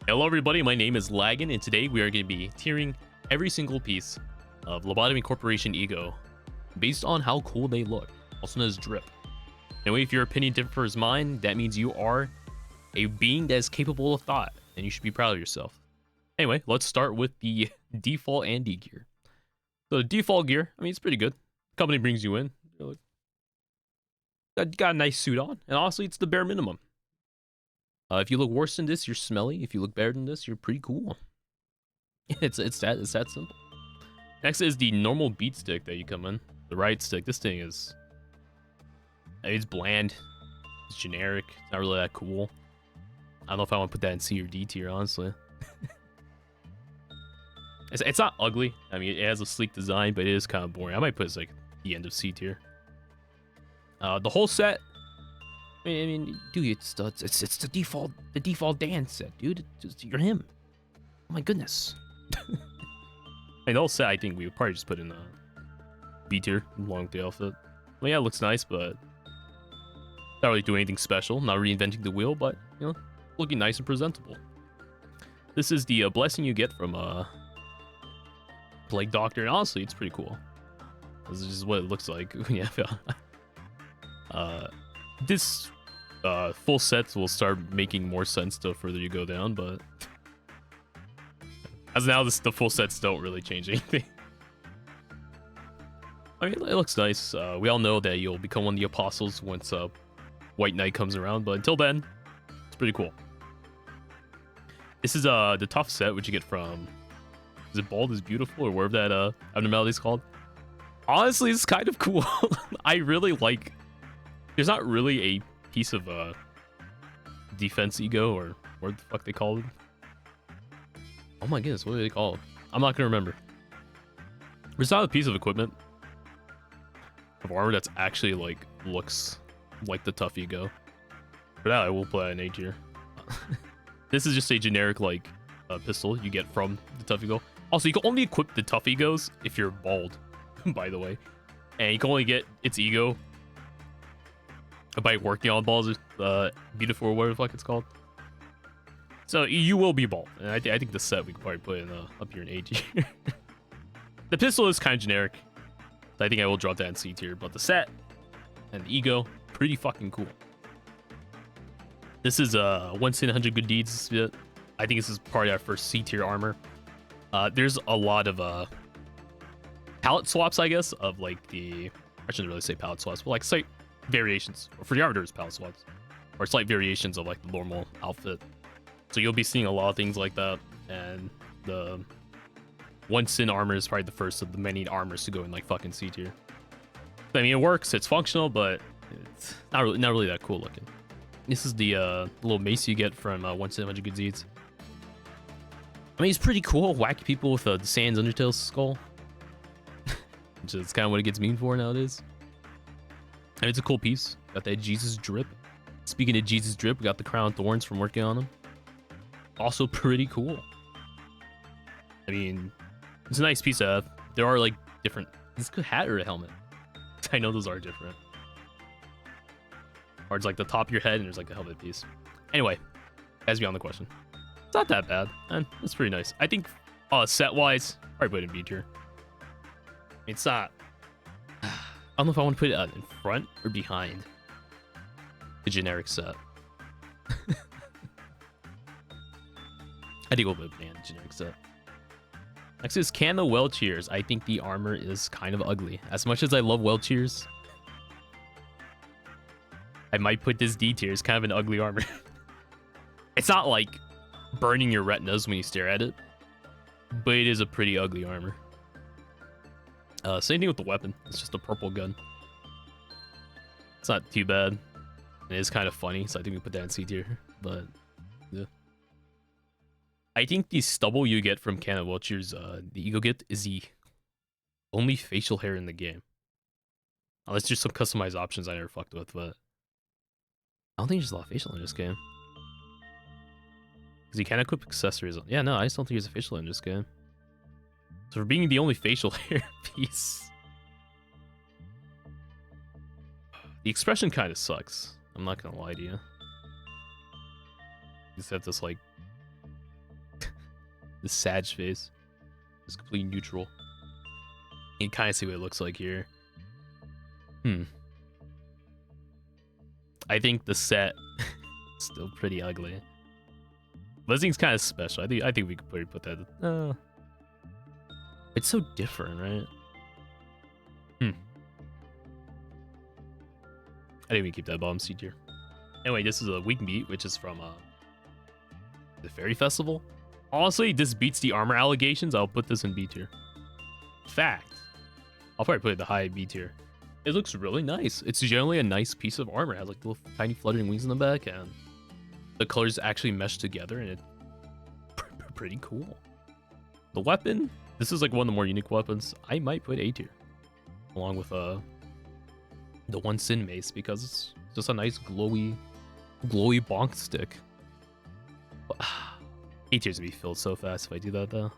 Hello everybody, my name is Lagan, and today we are going to be tiering every single piece of Lobotomy Corporation E.G.O based on how cool they look, also known as drip. Anyway, if your opinion differs mine, that means you are a being that is capable of thought, and you should be proud of yourself. Anyway, let's start with the default and D gear. So the default gear, I mean, it's pretty good. Company brings you in. Got a nice suit on, and honestly, it's the bare minimum. If you look worse than this, you're smelly. If you look better than this, you're pretty cool. It's that simple. Next is the normal beat stick that you come in. The right stick. This thing is, it's bland. It's generic. It's not really that cool. I don't know if I want to put that in C or D tier, honestly. It's not ugly. I mean, it has a sleek design, but it is kind of boring. I might put it like the end of C tier. The whole set. I mean, dude, it's the default dance set, dude. You're him. Oh my goodness. And the whole set, I think we would probably just put in B tier along with the outfit. Well, yeah, it looks nice, but not really doing anything special. Not reinventing the wheel, but you know, looking nice and presentable. This is the blessing you get from Plague Doctor, and honestly, it's pretty cool. This is just what it looks like. Yeah. This full sets will start making more sense the further you go down, but as now, the full sets don't really change anything. I mean, it looks nice. We all know that you'll become one of the apostles once White Knight comes around, but until then, it's pretty cool. This is the tough set, which you get from, is it Bald is Beautiful, or wherever that abnormality is called? Honestly, it's kind of cool. I really like, there's not really a piece of defense E.G.O, or what the fuck they call it. Oh my goodness, what do they call it? I'm not gonna remember. There's not a piece of equipment of armor that's actually like looks like the tough E.G.O. For that, I will play an A tier. This is just a generic like pistol you get from the tough E.G.O. Also, you can only equip the tough E.G.Os if you're bald, by the way, and you can only get its E.G.O by working on balls, beautiful or whatever the fuck it's called. So you will be bald, and I think the set we could probably put in up here in A tier. The pistol is kind of generic, so I think I will drop that in C tier. But the set and the E.G.O, pretty fucking cool. This is once in 100 good deeds. I think this is probably our first C tier armor. There's a lot of palette swaps, I guess, of like the, I shouldn't really say palette swaps, but like slight variations. Or for the Arbiter's palette swaps, or slight variations of like the normal outfit. So you'll be seeing a lot of things like that, and the one sin armor is probably the first of the many armors to go in like fucking C tier. I mean, it works, it's functional, but it's not really that cool looking. This is the little mace you get from once in 100 good deeds. I mean, it's pretty cool. Whack people with the Sans Undertale skull, which is kind of what it gets memed for nowadays. I mean, it's a cool piece. Got that Jesus drip. Speaking of Jesus drip, we got the crown thorns from working on them. Also pretty cool. I mean, it's a nice piece to have. There are like different, is this a hat or a helmet? I know those are different. Or it's like the top of your head and there's like a helmet piece. Anyway, that's beyond the question. It's not that bad, and it's pretty nice. I think set wise, probably put it in B tier. It's not, I don't know if I want to put it in front or behind the generic set. I think we'll put it in generic set. Next is Can the Well Cheers. I think the armor is kind of ugly. As much as I love Well Cheers, I might put this D tier. It's kind of an ugly armor. It's not like burning your retinas when you stare at it, but it is a pretty ugly armor. Same thing with the weapon. It's just a purple gun. It's not too bad. It is kind of funny, so I think we put that in C tier. But yeah. I think the stubble you get from Can of Welchers, the E.G.O get, is the only facial hair in the game. Unless there's some customized options I never fucked with, but I don't think there's a lot of facial in this game. Because you can equip accessories. Yeah, no, I just don't think there's a facial in this game. So for being the only facial hair piece, the expression kind of sucks. I'm not gonna lie to you. You just have this like the Sag face. It's completely neutral. You can kind of see what it looks like here. I think the set is still pretty ugly. But this thing's kind of special. I think we could probably put that. It's so different, right? I think we keep that bottom C tier. Anyway, this is a weak meat, which is from the Fairy Festival. Honestly, this beats the armor allegations. I'll put this in B tier. Fact. I'll probably put it in the high B tier. It looks really nice. It's generally a nice piece of armor. It has like little tiny fluttering wings in the back, and the colors actually mesh together, and it's pretty cool. The weapon, this is like one of the more unique weapons. I might put A tier, along with the one Sin Mace, because it's just a nice glowy bonk stick. A tier's gonna be filled so fast if I do that though.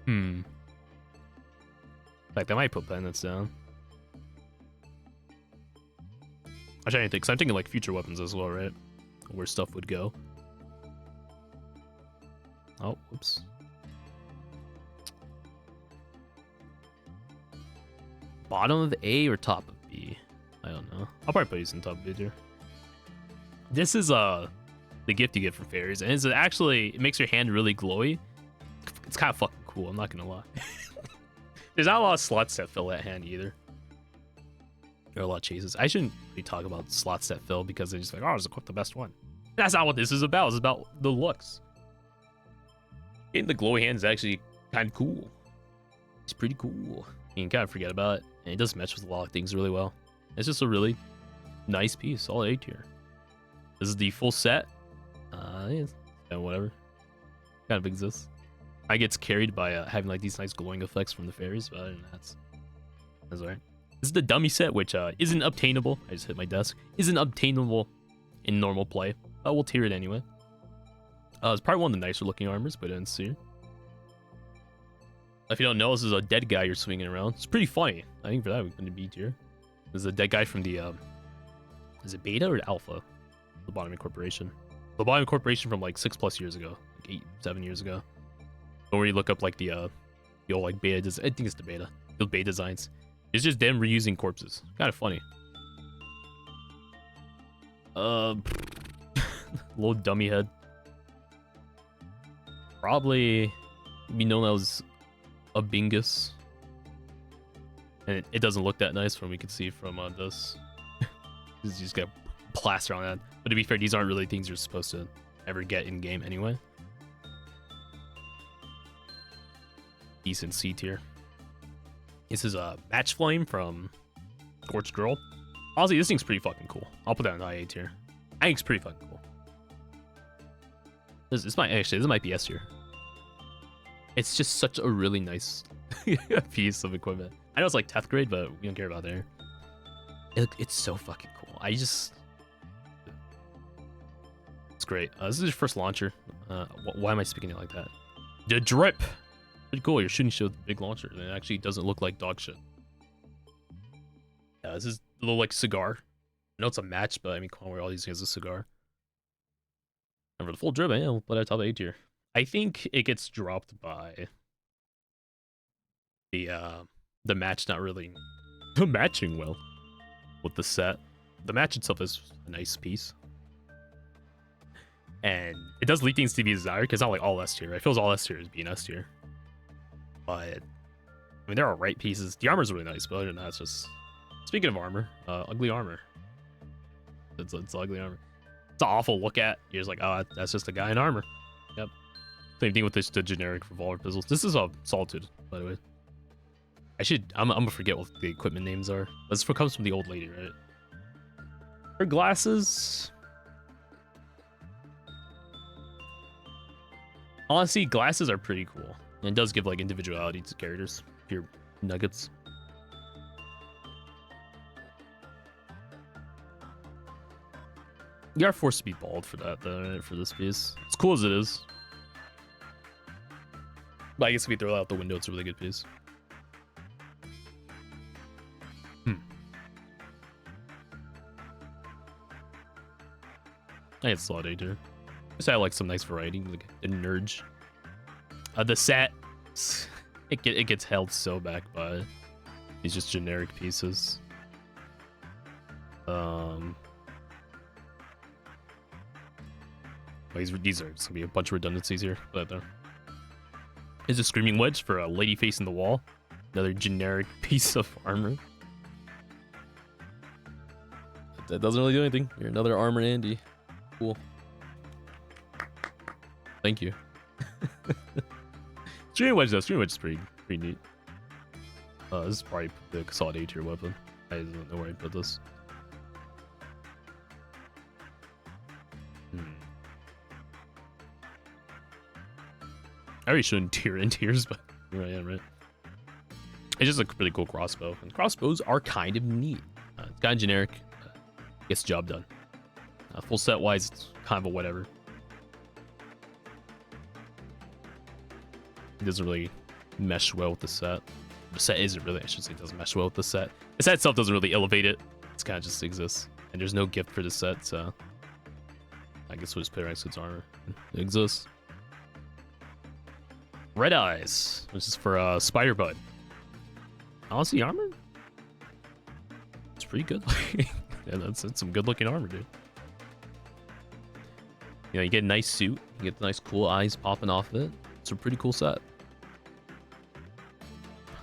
In fact, I might put pendants down. I'm trying to think, 'cause I'm thinking like future weapons as well, right? Where stuff would go. Oh, whoops. Bottom of A or top of B? I don't know. I'll probably put these in top of B tier. This is the gift you get from fairies, and it's actually, it makes your hand really glowy. It's kind of fucking cool, I'm not gonna lie. There's not a lot of slots that fill that hand either. There are a lot of chases. I shouldn't really talk about slots that fill because they're just like, oh, just equip the best one. That's not what this is about. It's about the looks. Getting the glowy hand is actually kind of cool. It's pretty cool. You can kind of forget about it, and it does match with a lot of things really well. It's just a really nice piece. All A tier. This is the full set. Yeah, whatever. Kind of exists. I gets carried by having like these nice glowing effects from the fairies, but other than that's alright. This is the dummy set, which isn't obtainable. I just hit my desk. Isn't obtainable in normal play. We'll tier it anyway. It's probably one of the nicer looking armors, but I didn't see it. If you don't know, this is a dead guy you're swinging around. It's pretty funny. I think for that we put in B tier. This is a dead guy from the is it beta or alpha? Lobotomy Corporation. Lobotomy Corporation from like 6+ years ago, like 7 years ago. Where you look up like the old like beta. I think it's the beta. The beta designs. It's just them reusing corpses. Kind of funny. Little dummy head. Probably be known as a Bingus. And it doesn't look that nice from we can see from this. You just got plaster on that. But to be fair, these aren't really things you're supposed to ever get in game anyway. Decent C tier. This is a Match Flame from Scorched Girl. Honestly, this thing's pretty fucking cool. I'll put that in high A tier. I think it's pretty fucking cool. This might be S tier. It's just such a really nice piece of equipment. I know it's like 10th grade, but we don't care about there. It's so fucking cool. It's great. This is your first launcher. Why am I speaking it like that? The drip. Pretty cool. You're shooting shit with a big launcher, and it actually doesn't look like dog shit. Yeah, this is a little like cigar. I know it's a match, but I mean, come on, we're all using it as a cigar. And for the full drip, yeah, we'll put it top of A tier. I think it gets dropped by the match not really matching well with the set. The match itself is a nice piece. And it does leave things to be desired, because it's not like all S tier. Right? It feels all S tier is being S tier. But, I mean, they're alright pieces. The armor's really nice, but other than that, it's just... Speaking of armor, ugly armor. It's ugly armor. It's an awful look at. You're just like, oh, that's just a guy in armor. Yep. Same thing with the generic revolver pistols. This is a Solitude, by the way. I'm gonna forget what the equipment names are. This comes from the old lady, right? Her glasses... Honestly, glasses are pretty cool. And it does give like individuality to characters. Pure nuggets. You are forced to be bald for that, though, right? For this piece. As cool as it is. But I guess if we throw it out the window, it's a really good piece. I think it's a lot A tier. Just had like some nice variety, like a Nurge. The set, it gets held so back by these just generic pieces. These are just gonna be a bunch of redundancies here, but is a screaming wedge for a lady facing the wall. Another generic piece of armor. That doesn't really do anything. You're another armor Andy. Cool. Thank you. Screaming wedge though. Screaming wedge is pretty neat. This is probably the solid A tier weapon. I don't know where I put this. I already shouldn't tier in tiers, but here I am, right? It's just a really cool crossbow. And crossbows are kind of neat. It's kind of generic. Gets the job done. Full set wise, it's kind of a whatever. It doesn't really mesh well with the set. The set isn't really, I should say, it doesn't mesh well with the set. The set itself doesn't really elevate it. It's kind of just exists. And there's no gift for the set, so I guess we'll just put it next to its armor. It exists. Red Eyes, which is for Spider Bud. Honestly, armor? It's pretty good. Yeah, that's some good looking armor, dude. You know, you get a nice suit, you get the nice cool eyes popping off of it. It's a pretty cool set.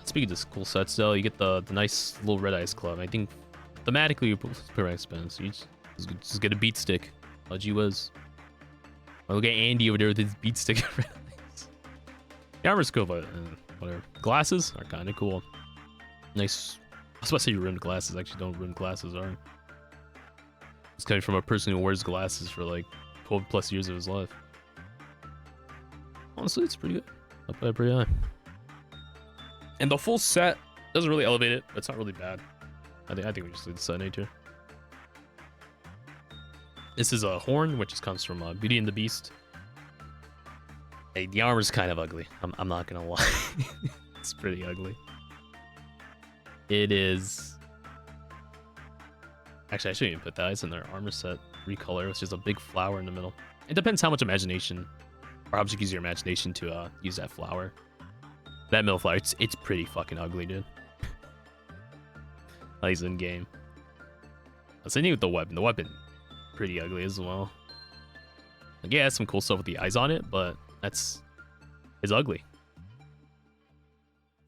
Speaking of this cool sets, though, you get the nice little Red Eyes club. I think thematically, you put pretty expensive. So you just get a beat stick. Oh, gee whiz. Oh, look at Andy over there with his beat stick. The armor's cool, but whatever. Glasses are kind of cool. Nice. I was about to say rimmed glasses. Actually, don't rimmed glasses are. It's coming from a person who wears glasses for like 12 plus years of his life. Honestly, it's pretty good. I'll put it pretty high. And the full set doesn't really elevate it, but it's not really bad. I think we just leave the set in A tier. This is a horn, which just comes from Beauty and the Beast. Hey, the armor's kind of ugly. I'm not gonna lie. It's pretty ugly. It is. Actually, I shouldn't even put that. It's in their armor set recolor. It's just a big flower in the middle. It depends how much imagination, or how much you use your imagination to use that flower. That middle flower, it's pretty fucking ugly, dude. He's in game. Same thing with the weapon. The weapon, pretty ugly as well. Like, yeah, it has some cool stuff with the eyes on it, but it's ugly.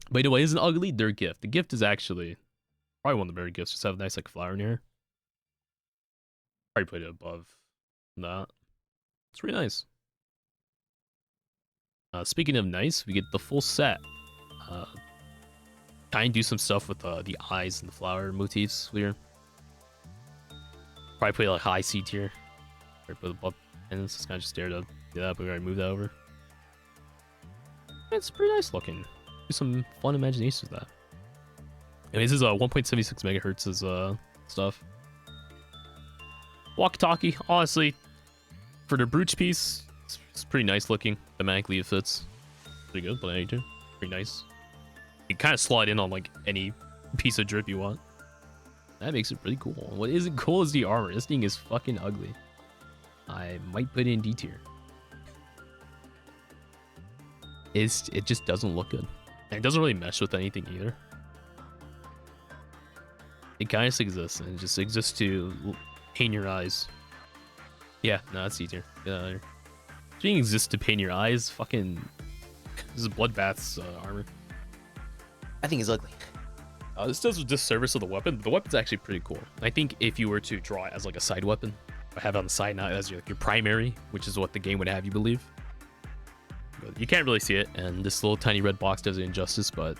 By the way, isn't ugly their gift? The gift is actually probably one of the better gifts. Just have a nice like flower in here. Probably put it above that. It's really nice. Speaking of nice, we get the full set. Try and do some stuff with the eyes and the flower motifs here. Probably put it like high C tier. Probably put above, and it's kind of just stare to do that, but we already moved that over. It's pretty nice looking. Do some fun imagination with that. And this is 1.76 megahertz is stuff. Walkie-talkie, honestly, for the brooch piece, it's pretty nice looking. Thematically, it fits pretty good, but I do. Pretty nice. You kind of slide in on like any piece of drip you want. That makes it pretty cool. What isn't cool is the armor. This thing is fucking ugly. I might put it in D tier. It just doesn't look good. And it doesn't really mesh with anything either. It kind of just exists, and it just exists to pain your eyes. Yeah, no, it's easier. Get out of here. It exists to pain your eyes. Fucking, this is Bloodbath's armor. I think it's ugly. This does a disservice of the weapon, but the weapon's actually pretty cool. I think if you were to draw it as like a side weapon, or have it on the side, not as your primary, which is what the game would have you believe. But you can't really see it, and this little tiny red box does it injustice, but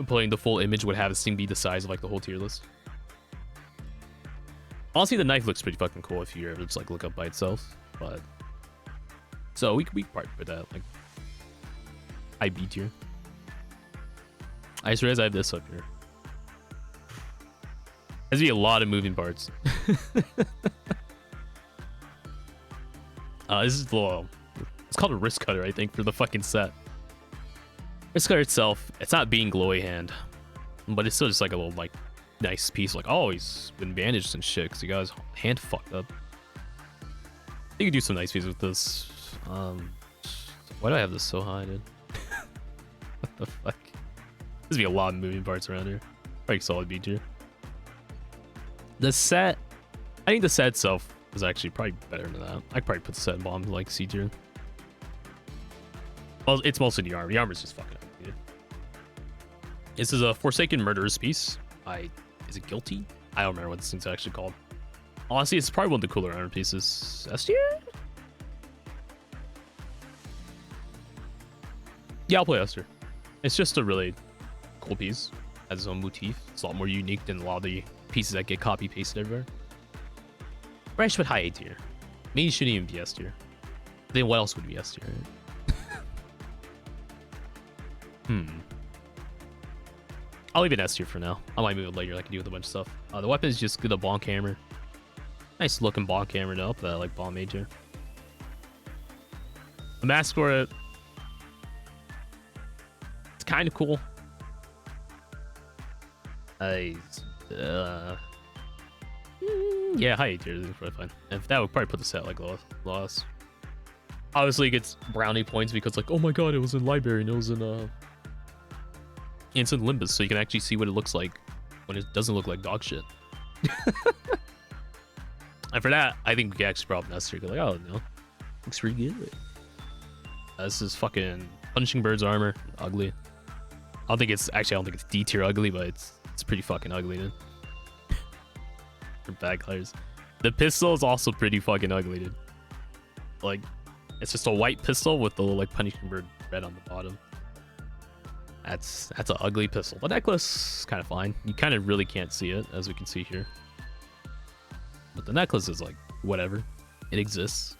playing the full image would have this thing be the size of like the whole tier list. Honestly, the knife looks pretty fucking cool if you ever just like look up by itself, but so we could probably put that like high B tier. I just realized I have this up here. There's be a lot of moving parts. This is the little, it's called a wrist cutter, I think, for the fucking set. Wrist cutter itself, it's not being glowy hand, but it's still just like a little like nice piece. Like, oh, he's been bandaged and shit because he got his hand fucked up. You could do some nice pieces with this. Why do I have this so high, dude? What the fuck? There's gonna be a lot of moving parts around here. Probably solid B tier. The set, I think the set itself is actually probably better than that. I could probably put the set in bomb like C tier. Well, it's mostly the armor. The armor's just fucking ugly. This is a Forsaken Murderer's piece. Is it Guilty? I don't remember what this thing's actually called. Honestly, it's probably one of the cooler armor pieces. S tier? Yeah, I'll play S tier. It's just a really cool piece. Has its own motif. It's a lot more unique than a lot of the pieces that get copy pasted everywhere. Or I should put high A tier. Maybe it shouldn't even be S tier. Then what else would be S tier? I'll leave it S tier for now. I might move it later like I do with a bunch of stuff. The weapon is just good, a bonk hammer. Nice looking bonk hammer to up that like bomb major. The mask for it. It's kind of cool. Yeah, high A tier is probably fine. If that would probably put the set like lowest. Obviously, it gets brownie points because like, oh my god, it was in library and it was in it's in Limbus, so you can actually see what it looks like when it doesn't look like dog shit. And for that, I think we can actually probably necessary. Like, oh no, looks pretty good. This is fucking Punishing Bird's armor, ugly. I don't think it's D tier ugly, but it's pretty fucking ugly, dude. For bad colors. The pistol is also pretty fucking ugly, dude. Like, it's just a white pistol with the little like Punishing Bird red on the bottom. That's an ugly pistol. The necklace is kind of fine. You kind of really can't see it, as we can see here. But the necklace is like whatever. It exists.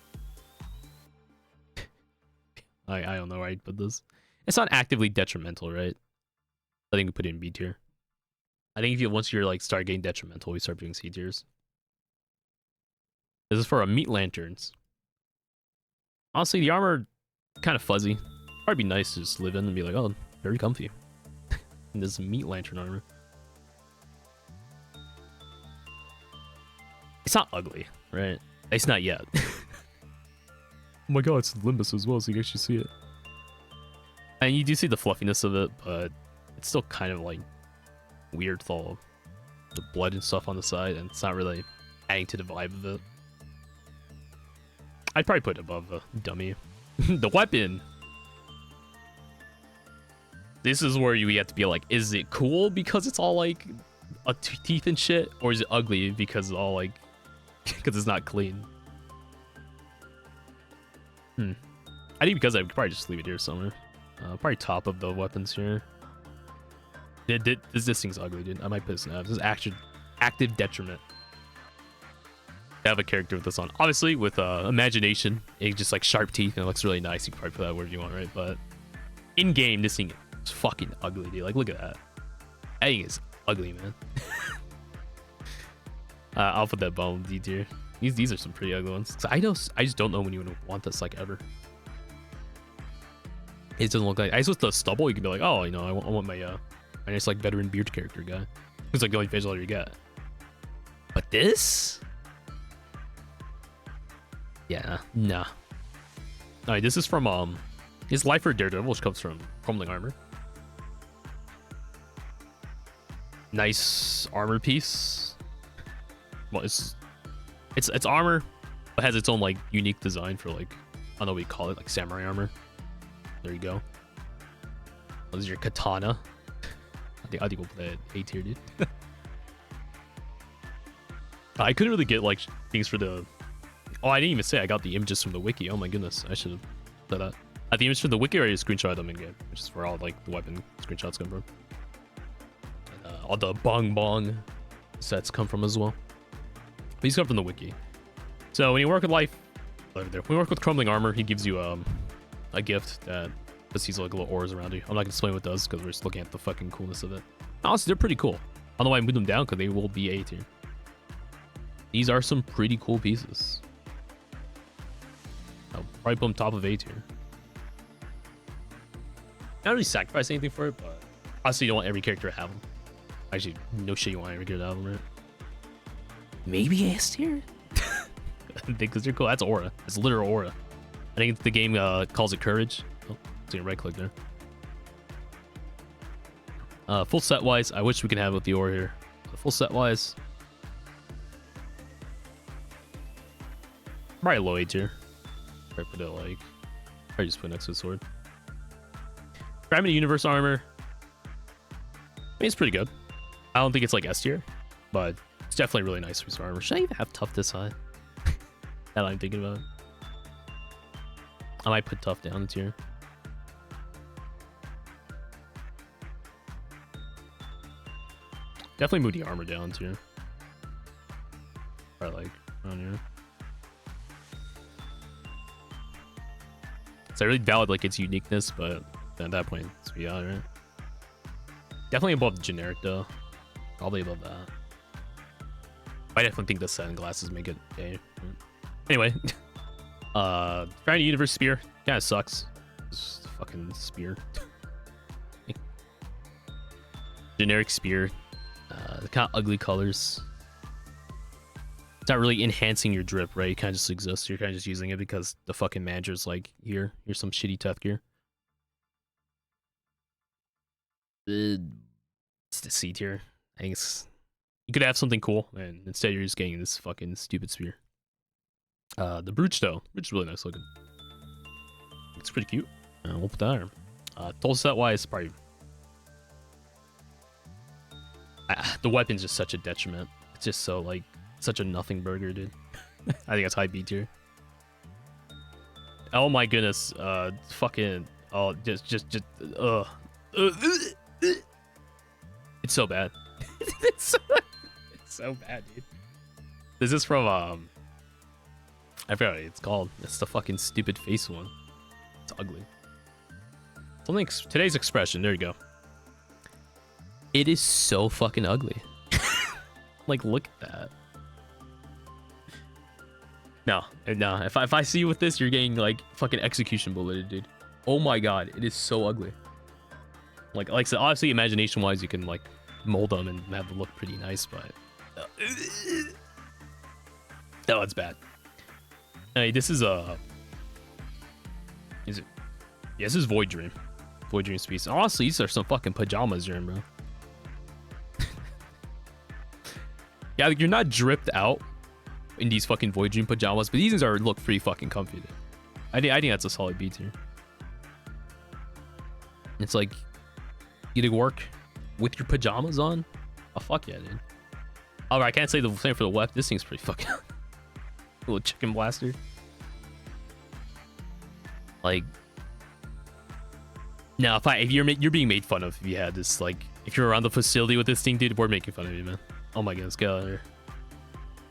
I don't know where I'd put this. It's not actively detrimental, right? I think we put it in B tier. I think once you're like start getting detrimental, we start doing C tiers. This is for a meat lanterns. Honestly, the armor kind of fuzzy. Probably be nice to just live in and be like, oh, very comfy. And this meat lantern armor. It's not ugly, right? It's not yet. Oh my god, it's Limbus as well, so you can actually see it. And you do see the fluffiness of it, but it's still kind of like weird with all the blood and stuff on the side, and it's not really adding to the vibe of it. I'd probably put it above the dummy. The weapon. This is where you have to be like, is it cool because it's all like teeth and shit, or is it ugly because it's all like because it's not clean? I think because I could probably just leave it here somewhere. Probably top of the weapons here. This thing's ugly, dude. I might put this in. This is active detriment. To have a character with this on, obviously with imagination, it just like sharp teeth and it looks really nice. You can probably put that wherever you want, right? But in game, this thing is fucking ugly, dude. Like, look at that. That thing is ugly, man. I'll put that bone D tier. These are some pretty ugly ones. So I just don't know when you would want this like ever. It doesn't look like. I guess with the stubble, you can be like, oh, you know, I want my nice like veteran beard character guy. It's like the only facial you get. But this, yeah, nah. All right, this is from his Life for Daredevil, which comes from Crumbling Armor. Nice armor piece. Well, it's armor, but has its own like unique design for like, I don't know what you call it, like samurai armor. There you go. This is your katana. I think we'll play it A tier, dude. I couldn't really get like things for the. Oh, I didn't even say I got the images from the wiki. Oh my goodness, I should have said that. The images from the wiki, or you screenshot them in game, which is where all like the weapon screenshots come from. And, all the bong sets come from as well. But these come from the wiki. So when you work with when you work with Crumbling Armor, he gives you a gift that just sees like little auras around you. I'm not gonna explain what it does because we're just looking at the fucking coolness of it. Honestly, they're pretty cool. I don't know why I moved them down because they will be A tier. These are some pretty cool pieces. I'll probably put them top of A tier. Not really sacrifice anything for it, but obviously you don't want every character to have them. Actually, no shit, you want every character to have them, right? Maybe S tier? Because they're cool. That's aura. It's literal aura. I think the game calls it courage. Oh, see a right click there. Full set wise, I wish we could have it with the ore here. Full set wise, probably low A tier. Probably put it like, probably just put it next to the sword. Fragment of Universe armor. I mean, it's pretty good. I don't think it's like S tier, but it's definitely really nice piece of armor. Should I even have tough this high? That I'm thinking about. I might put tough down a tier. Definitely move the armor down too. Probably like around here. So I really valid like its uniqueness, but at that point it's beyond, right? Definitely above the generic though. Probably above that. I definitely think the set and glasses make it A. Anyway, trying to Universe Spear kind of sucks. Just fucking spear. Generic spear. The kind of ugly colors. It's not really enhancing your drip, right? It kind of just exists. You're kind of just using it because the fucking manager's like, here's some shitty tough gear. It's the C tier. I think it's, you could have something cool, and instead you're just getting this fucking stupid spear. The brooch though, brooch is really nice looking. It's pretty cute. We'll put that on. Total set wise, probably. The weapon's just such a detriment. It's just so like such a nothing burger, dude. I think it's high B tier. Oh my goodness, fucking, oh, just, it's so bad. it's so bad, dude. This is from I forgot what it's called. It's the fucking stupid face one. It's ugly. Something today's expression. There you go. It is so fucking ugly. Like, look at that. No. If I see you with this, you're getting like fucking execution bulleted, dude. Oh my god, it is so ugly. Like so obviously imagination wise you can like mold them and have them look pretty nice, but no, it's bad. Hey, this is is it? Yeah, this is Void Dream. Void Dream Species. Honestly, these are some fucking pajamas you're in, bro. Yeah, like, you're not dripped out in these fucking Void Dream pajamas, but these things are look pretty fucking comfy, dude. I think that's a solid B tier. It's like you to work with your pajamas on. Oh fuck yeah, dude. Alright, I can't say the same for the weapon. This thing's pretty fucking little chicken blaster. Like, now if you're being made fun of if you had this, like if you're around the facility with this thing, dude, we're making fun of you, man. Oh my goodness, get out of here.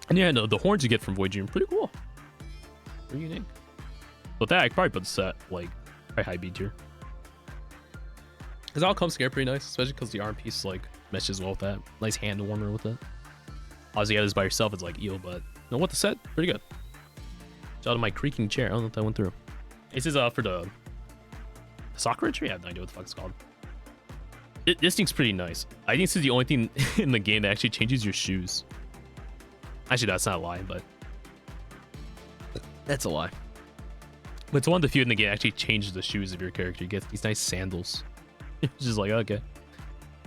And yeah, no, the horns you get from Void Dream, pretty cool. Pretty unique. But that I could probably put the set like probably high B tier. Cause it all comes together pretty nice, especially because the arm piece like meshes well with that. Nice hand warmer with it. Obviously, you have this by yourself, it's like E.G.O, but you know what, the set pretty good. Shout out to my creaking chair. I don't know if that went through. This is for the Sakura tree. I have no idea what the fuck it's called. This thing's pretty nice. I think this is the only thing in the game that actually changes your shoes. Actually, that's not a lie, but that's a lie. But it's one of the few in the game that actually changes the shoes of your character. You get these nice sandals. It's just like, okay.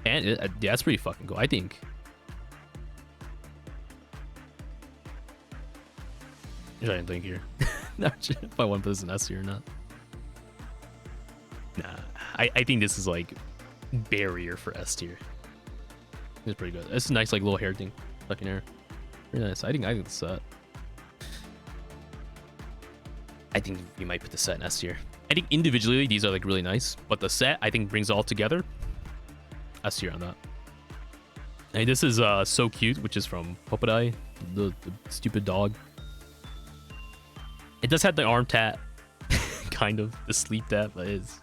And yeah, that's pretty fucking cool, I think. I'm trying to think here. Not sure if I want to put this in S here or not. Nah, I think this is like barrier for S tier. It's pretty good. It's a nice like little hair thing. Fucking hair. Very nice. I think the set. I think you might put the set in S tier. I think individually these are like really nice, but the set I think brings it all together. S tier on that. Hey, this is So Cute, which is from Popeye, the stupid dog. It does have the arm tat, kind of the sleep tat, but it's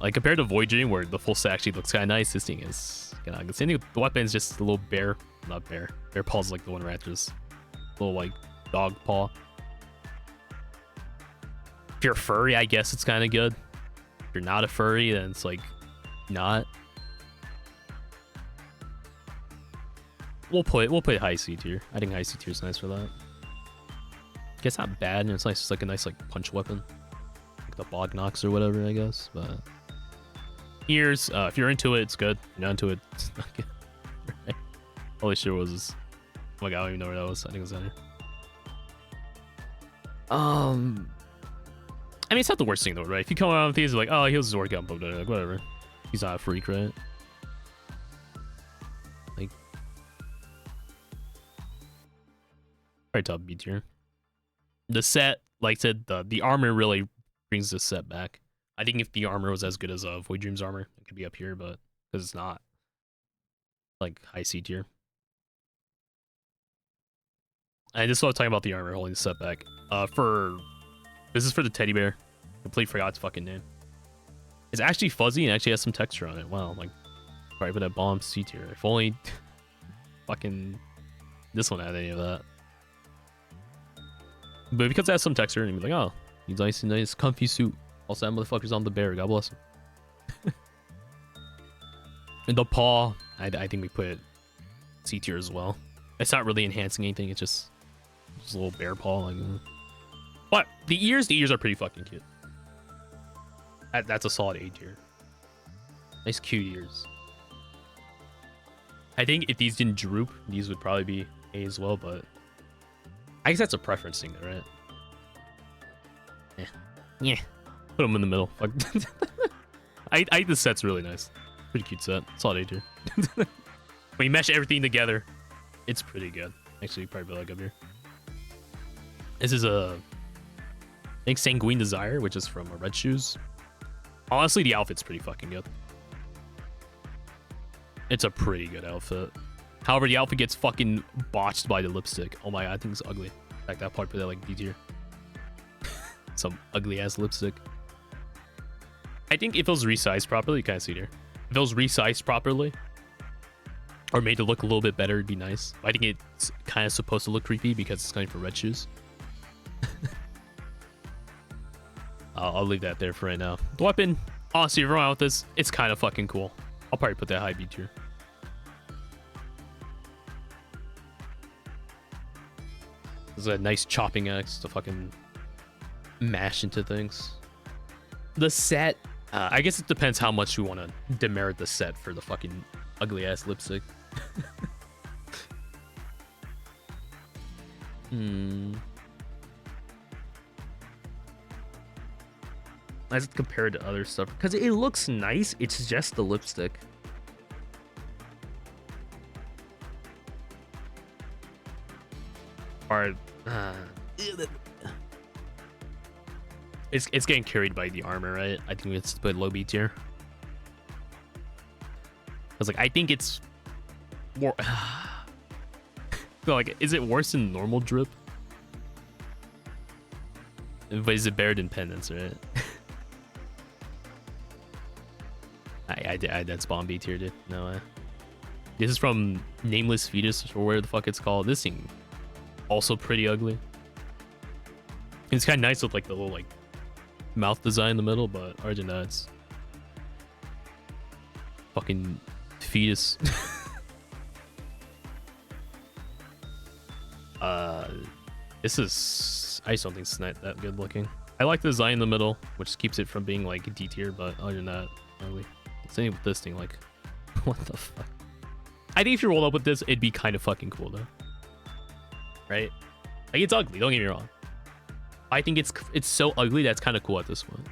like compared to Void Dream, where the full set actually looks kind of nice. This thing is kind of ugly. The weapon is just a little bear, not bear. Bear paw's like the one Raptors, little like dog paw. If you're furry, I guess it's kind of good. If you're not a furry, then it's like not. We'll put high C tier. I think high C tier is nice for that. I guess not bad, and it's nice. It's like a nice like punch weapon, like the Bog Nox or whatever, I guess. But Ears, if you're into it, it's good. If you're not into it, it's not good. Right? Holy shit, what was this? Oh my god, I don't even know where that was. I think it was down here. I mean, it's not the worst thing though, right? If you come around with these, like, oh, he was his workout, but like, whatever. He's not a freak, right? Like, probably top B tier. The set, like I said, the armor really brings the set back. I think if the armor was as good as Void Dream's armor, it could be up here, but because it's not, like high C tier. I just love talking about the armor holding the set back. This is for the teddy bear. Completely forgot its fucking name. It's actually fuzzy and actually has some texture on it. Wow, like probably put that bomb C tier. If only fucking this one had any of that. But because it has some texture, and you'd be like, oh, he's nice, comfy suit. Also, that motherfucker's on the bear. God bless him. And the paw, I think we put C tier as well. It's not really enhancing anything. It's just a little bear paw. Like, but the ears are pretty fucking cute. That's a solid A tier. Nice cute ears. I think if these didn't droop, these would probably be A as well, but I guess that's a preference thing, though, right? Yeah. Put them in the middle. Fuck. I think this set's really nice. Pretty cute set. Solid A tier. When you mesh everything together, it's pretty good. Actually, probably like up here. This is I think Sanguine Desire, which is from Red Shoes. Honestly, the outfit's pretty fucking good. It's a pretty good outfit. However, the outfit gets fucking botched by the lipstick. Oh my god, I think it's ugly. Like that part put that like B tier. Some ugly ass lipstick. I think if it was resized properly, you can't see it here. If it was resized properly, or made to look a little bit better, it'd be nice. I think it's kind of supposed to look creepy because it's going for Red Shoes. I'll leave that there for right now. The weapon, honestly, if you're around with this, it's kind of fucking cool. I'll probably put that high B tier. This is a nice chopping axe to fucking mash into things. The set, I guess it depends how much we want to demerit the set for the fucking ugly ass lipstick. As compared to other stuff, because it looks nice, it's just the lipstick. Or it's getting carried by the armor, right? I think it's put low B tier. I was like, I think it's more. So like, is it worse than normal drip? But is it better than Penance, right? That's bomb B tier, dude. No way. This is from Nameless Fetus, or where the fuck it's called. This thing also pretty ugly. It's kind of nice with like the little like mouth design in the middle, but other than that, it's fucking fetus. This is, I just don't think it's not that good looking. I like the design in the middle, which keeps it from being like D tier, but other than that, ugly. Same with this thing, like, what the fuck? I think if you rolled up with this, it'd be kind of fucking cool though, right? Like, it's ugly, don't get me wrong. I think it's so ugly that's kind of cool at this point.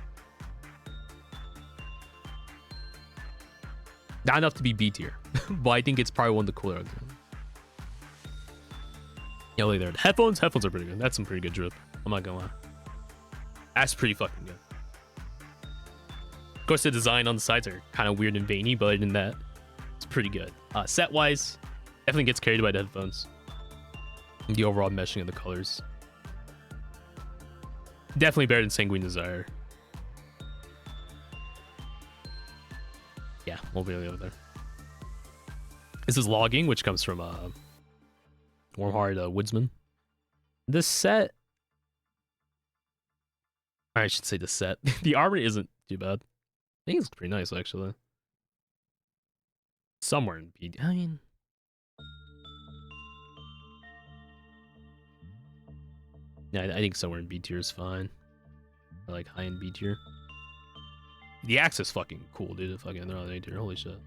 Not enough to be B tier, but I think it's probably one of the cooler ones. Yeah, look there. Headphones are pretty good. That's some pretty good drip. I'm not gonna lie. That's pretty fucking good. Of course, the design on the sides are kind of weird and veiny, but other than that, it's pretty good. Set wise, definitely gets carried by the headphones. The overall meshing of the colors. Definitely better than Sanguine Desire. Yeah, we'll be over there. This is Logging, which comes from Warmheart Woodsman. This set, I should say the set. The armor isn't too bad. I think it's pretty nice, actually. Somewhere in B. I mean, yeah, I think somewhere in B tier is fine. I like high end B tier. The axe is fucking cool, dude. Fucking they're on A tier. Holy shit.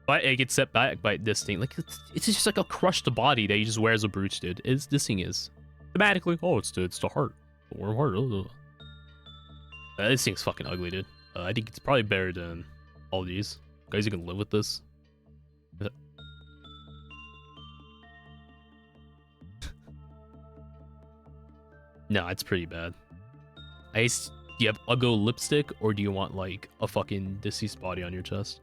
But it gets set back by this thing. Like it's just like a crushed body that you just wear as a brooch, dude. This thing is thematically. Oh, it's the heart. The warm heart. This thing's fucking ugly, dude. I think it's probably better than all these. Guys, you can live with this. No, it's pretty bad. Do you have E.G.O lipstick, or do you want like a fucking deceased body on your chest?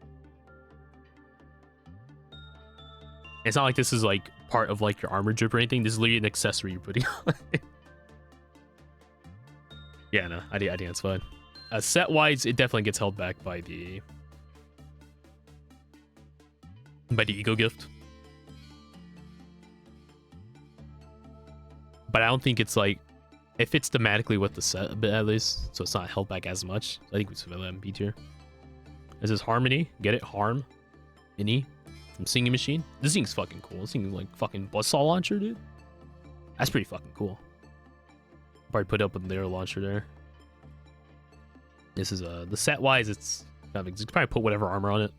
It's not like this is like part of like your armor drip or anything. This is literally an accessory you're putting on. Yeah, no, I think it's fine. Set wise, it definitely gets held back by the E.G.O gift. But I don't think it's like it fits thematically with the set a bit at least, so it's not held back as much. I think we should let B tier. This is Harmony. Get it? Harm. Any from Singing Machine. This thing's fucking cool. This thing is like fucking buzzsaw launcher, dude. That's pretty fucking cool. Probably put up with their launcher there. This is the set wise, it's kind of, you can probably put whatever armor on it.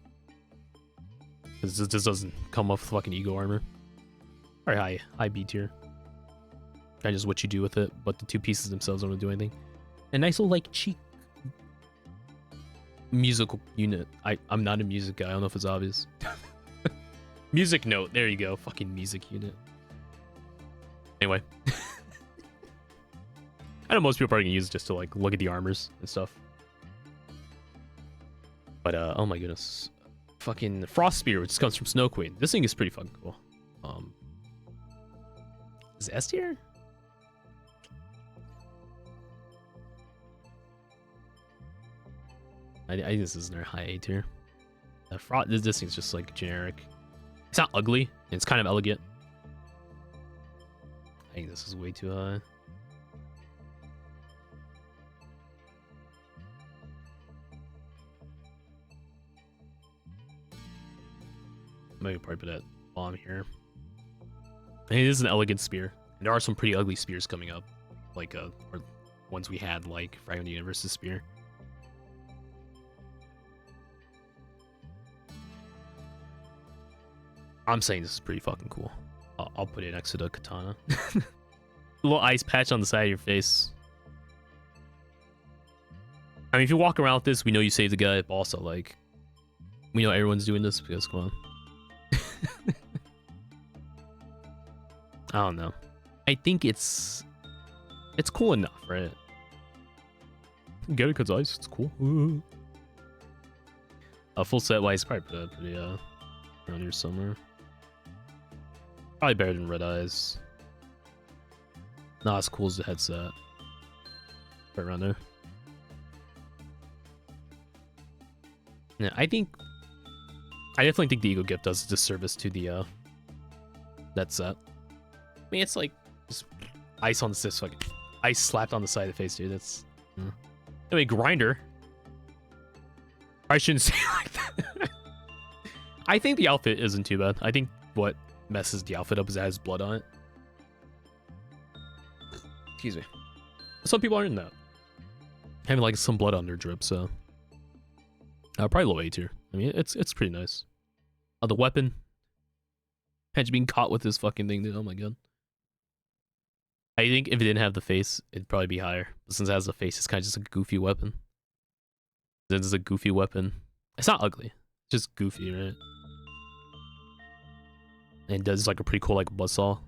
Because this doesn't come with fucking E.G.O armor. Alright, high B tier. Kind of just what you do with it, but the two pieces themselves don't do anything. A nice little like cheek musical unit. I'm not a music guy. I don't know if it's obvious. Music note. There you go. Fucking music unit. Anyway. I know most people are probably gonna use it just to like look at the armors and stuff. But oh my goodness. Fucking Frost Spear, which comes from Snow Queen. This thing is pretty fucking cool. Is it S tier? I think this is in their high A tier. This thing's just like generic. It's not ugly. It's kind of elegant. I think this is way too high. Maybe probably put that bomb here. I think this is an elegant spear. And there are some pretty ugly spears coming up, like or ones we had, like Fragment of the Universe's spear. I'm saying this is pretty fucking cool. I'll put it next to the katana. Little ice patch on the side of your face. I mean, if you walk around with this, we know you saved the guy, but also, like, we know everyone's doing this because, come on. I don't know. I think it's cool enough, right? Get it because ice, it's cool. Full set wise, probably pretty around here somewhere. Probably better than Red Eyes. Not as cool as the headset. Right around there. Yeah, I definitely think the E.G.O gift does a disservice to the that set. I mean, it's like just ice on this fucking ice slapped on the side of the face, dude. That's anyway. Grinder. I shouldn't say it like that. I think the outfit isn't too bad. I think what messes the outfit up is it has blood on it. Excuse me. Some people aren't in that. Having like some blood on their drip, so probably low A tier. I mean, it's pretty nice. The weapon. Imagine being caught with this fucking thing, dude. Oh my god. I think if it didn't have the face, it'd probably be higher. But since it has the face, it's kind of just a goofy weapon. This is a goofy weapon. It's not ugly. It's just goofy, right? And it does like a pretty cool like buzzsaw.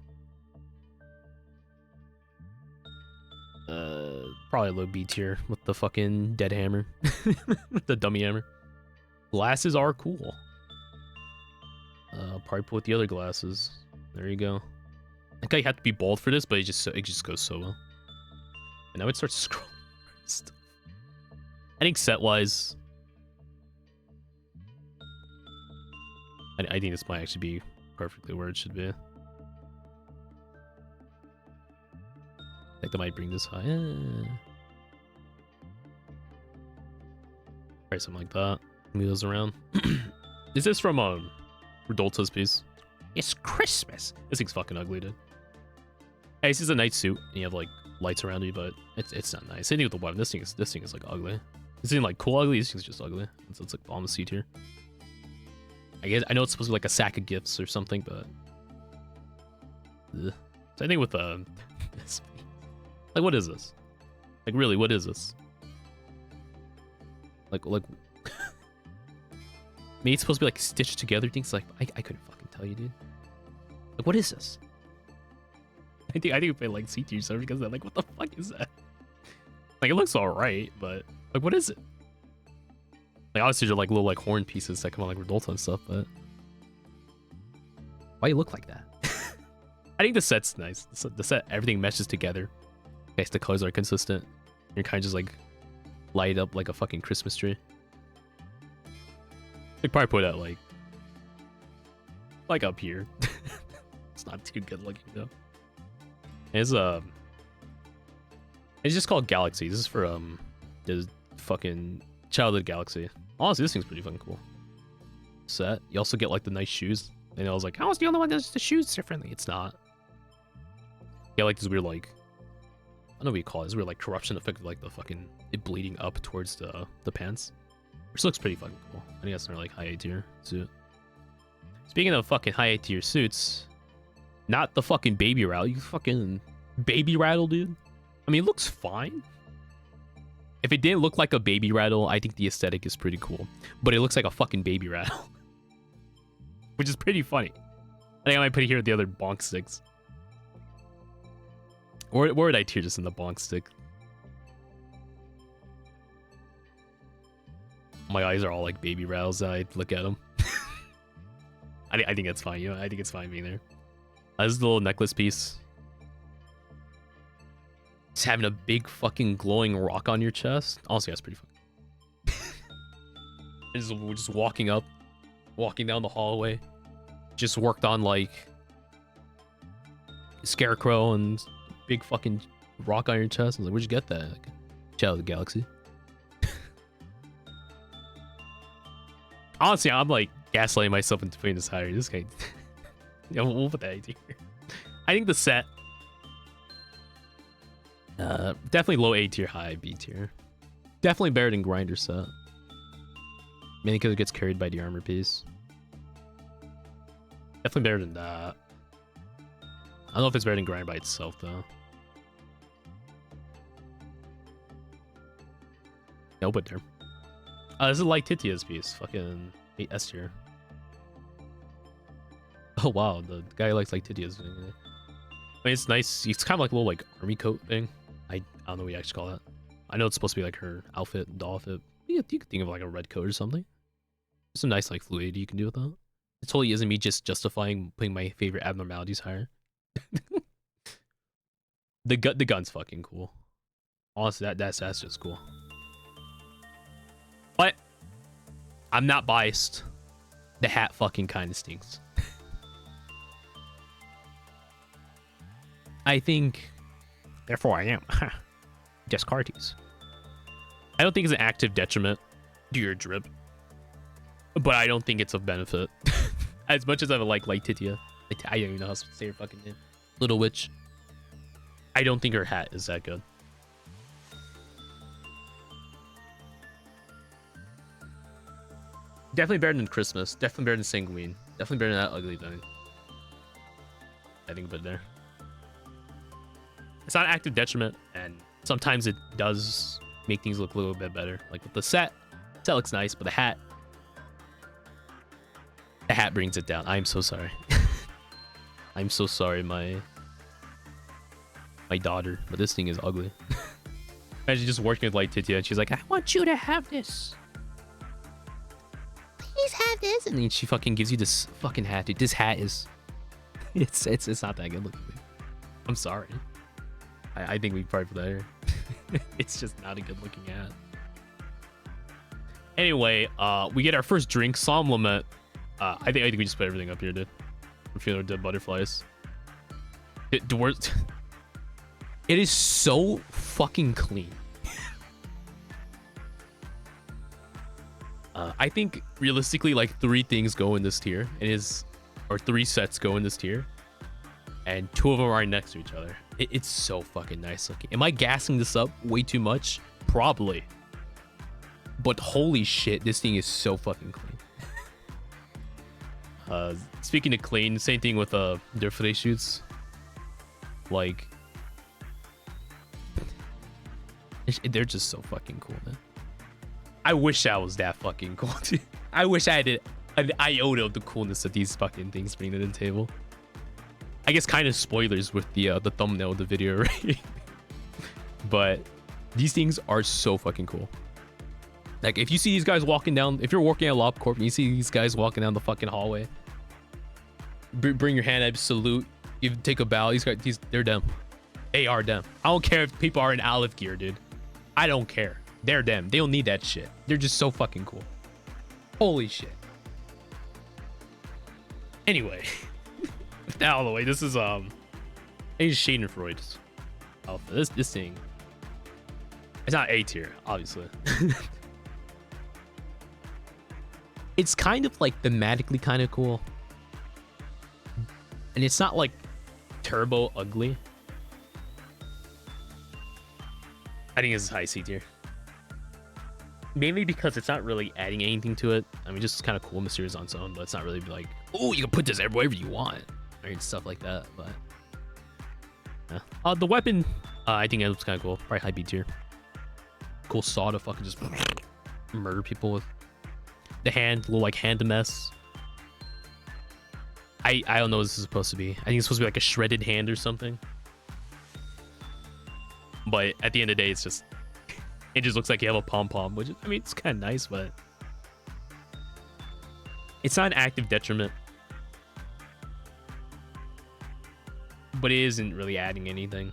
Probably low B tier with the fucking dead hammer. The dummy hammer. Glasses are cool. Probably put the other glasses. There you go. I think I have to be bald for this, but it just goes so well. And now it starts scrolling. I think set wise, I think this might actually be perfectly where it should be. I think that might bring this high. Probably something like that. Move those around. Is this from Rodolta's piece? It's Christmas. This thing's fucking ugly, dude. Hey, this is a nice suit, and you have like lights around you, but it's not nice. Same thing with the weapon. This thing is like ugly. This isn't like cool ugly. This thing's just ugly. It's like on the C tier. I guess I know it's supposed to be like a sack of gifts or something, but ugh. So I think with this, like, what is this? Like, really, what is this? Like, maybe it's supposed to be like stitched together things. Like, I couldn't fucking tell you, dude. Like, what is this? I think if I like C tier server because they're like, what the fuck is that? Like, it looks alright, but like, what is it? Like, obviously they're like little like horn pieces that come on like Redolta and stuff, but why you look like that? I think the set's nice. The set, everything meshes together. Okay, the colors are consistent. You're kind of just like light up like a fucking Christmas tree. They probably put that like up here. It's not too good looking though. It's just called Galaxy. This is for the fucking Childhood Galaxy. Honestly, this thing's pretty fucking cool. Set. You also get like the nice shoes. And I was like, how is the only one that does the shoes differently? It's not. Yeah, like this weird like, I don't know what you call it. This weird like corruption effect of like the fucking it bleeding up towards the pants, which looks pretty fucking cool. I think that's another like high A tier suit. Speaking of fucking high A tier suits, not the fucking baby rattle. You fucking baby rattle, dude. I mean, it looks fine. If it didn't look like a baby rattle, I think the aesthetic is pretty cool. But it looks like a fucking baby rattle, which is pretty funny. I think I might put it here with the other bonk sticks. Where would I tier this in the bonk stick? My eyes are all like baby rattles. I look at them. I think it's fine. You know, I think it's fine being there. This is the little necklace piece. Just having a big fucking glowing rock on your chest. Honestly, that's pretty fun. Just walking down the hallway. Just worked on like Scarecrow and big fucking rock on your chest. I was like, where'd you get that? Like, Shadow of the Galaxy. Honestly, I'm like gaslighting myself into putting this higher. This guy. Yeah, we'll put that idea here. I think the set. Definitely low A tier, high B tier. Definitely better than Grinder set. Mainly because it gets carried by the armor piece. Definitely better than that. I don't know if it's better than Grinder by itself though. No, but there. This is like Titia's piece. Fucking S tier. Oh wow, the guy who likes like Titia's. I mean, it's nice. It's kind of like a little like army coat thing. I don't know what you actually call that. I know it's supposed to be like her outfit, doll outfit. You could think of like a red coat or something. There's some nice like fluidity you can do with that. It totally isn't me just justifying putting my favorite abnormalities higher. The gun's fucking cool. Honestly, that's just cool. But I'm not biased. The hat fucking kind of stinks. I think, therefore I am. Descartes. I don't think it's an active detriment to your drip, but I don't think it's a benefit. As much as I would like Titia, I don't even know how to say her fucking name. Little Witch. I don't think her hat is that good. Definitely better than Christmas. Definitely better than Sanguine. Definitely better than that ugly thing. I think but there. It's not an active detriment, and sometimes it does make things look a little bit better. Like with the set looks nice, but the hat brings it down. I'm so sorry. I'm so sorry, my daughter, but this thing is ugly. Imagine just working with like Titia, and she's like, I want you to have this. Please have this. And then she fucking gives you this fucking hat, dude. This hat is it's not that good looking. I'm sorry. I think we probably put that here. It's just not a good looking hat. Anyway, we get our first drink, Solemn Lament. I think we just put everything up here, dude. I'm feeling our dead butterflies. It is so fucking clean. I think realistically, like 3 things go in this tier, or 3 sets go in this tier, and 2 of them are next to each other. It's so fucking nice looking. Am I gassing this up way too much? Probably. But holy shit, this thing is so fucking clean. Speaking of clean, same thing with their footage shoots. Like, they're just so fucking cool, man. I wish I was that fucking cool, dude. I wish I had an iota of the coolness that these fucking things bring to the table. I guess kind of spoilers with the thumbnail of the video, right? But these things are so fucking cool. Like, if you see these guys walking down, if you're working at LobCorp and you see these guys walking down the fucking hallway, bring your hand up, salute, you take a bow. These guys, they're them. They are them. I don't care if people are in olive gear, dude. I don't care. They're them. They don't need that shit. They're just so fucking cool. Holy shit. Anyway, with that out of the way, this is Schadenfreude's outfit. This thing, it's not A tier, obviously. It's kind of like thematically kind of cool, and it's not like turbo ugly. I think this is high C tier. Mainly because it's not really adding anything to it. I mean, just kind of cool mysterious on its own, but it's not really like, oh, you can put this wherever you want, or stuff like that. But yeah. The weapon, I think it looks kind of cool. Probably high B tier. Cool saw to fucking just murder people with. The hand, little like hand mess. I don't know what this is supposed to be. I think it's supposed to be like a shredded hand or something. But at the end of the day, it's just, it just looks like you have a pom-pom, which, I mean, it's kind of nice, but it's not an active detriment. But it isn't really adding anything.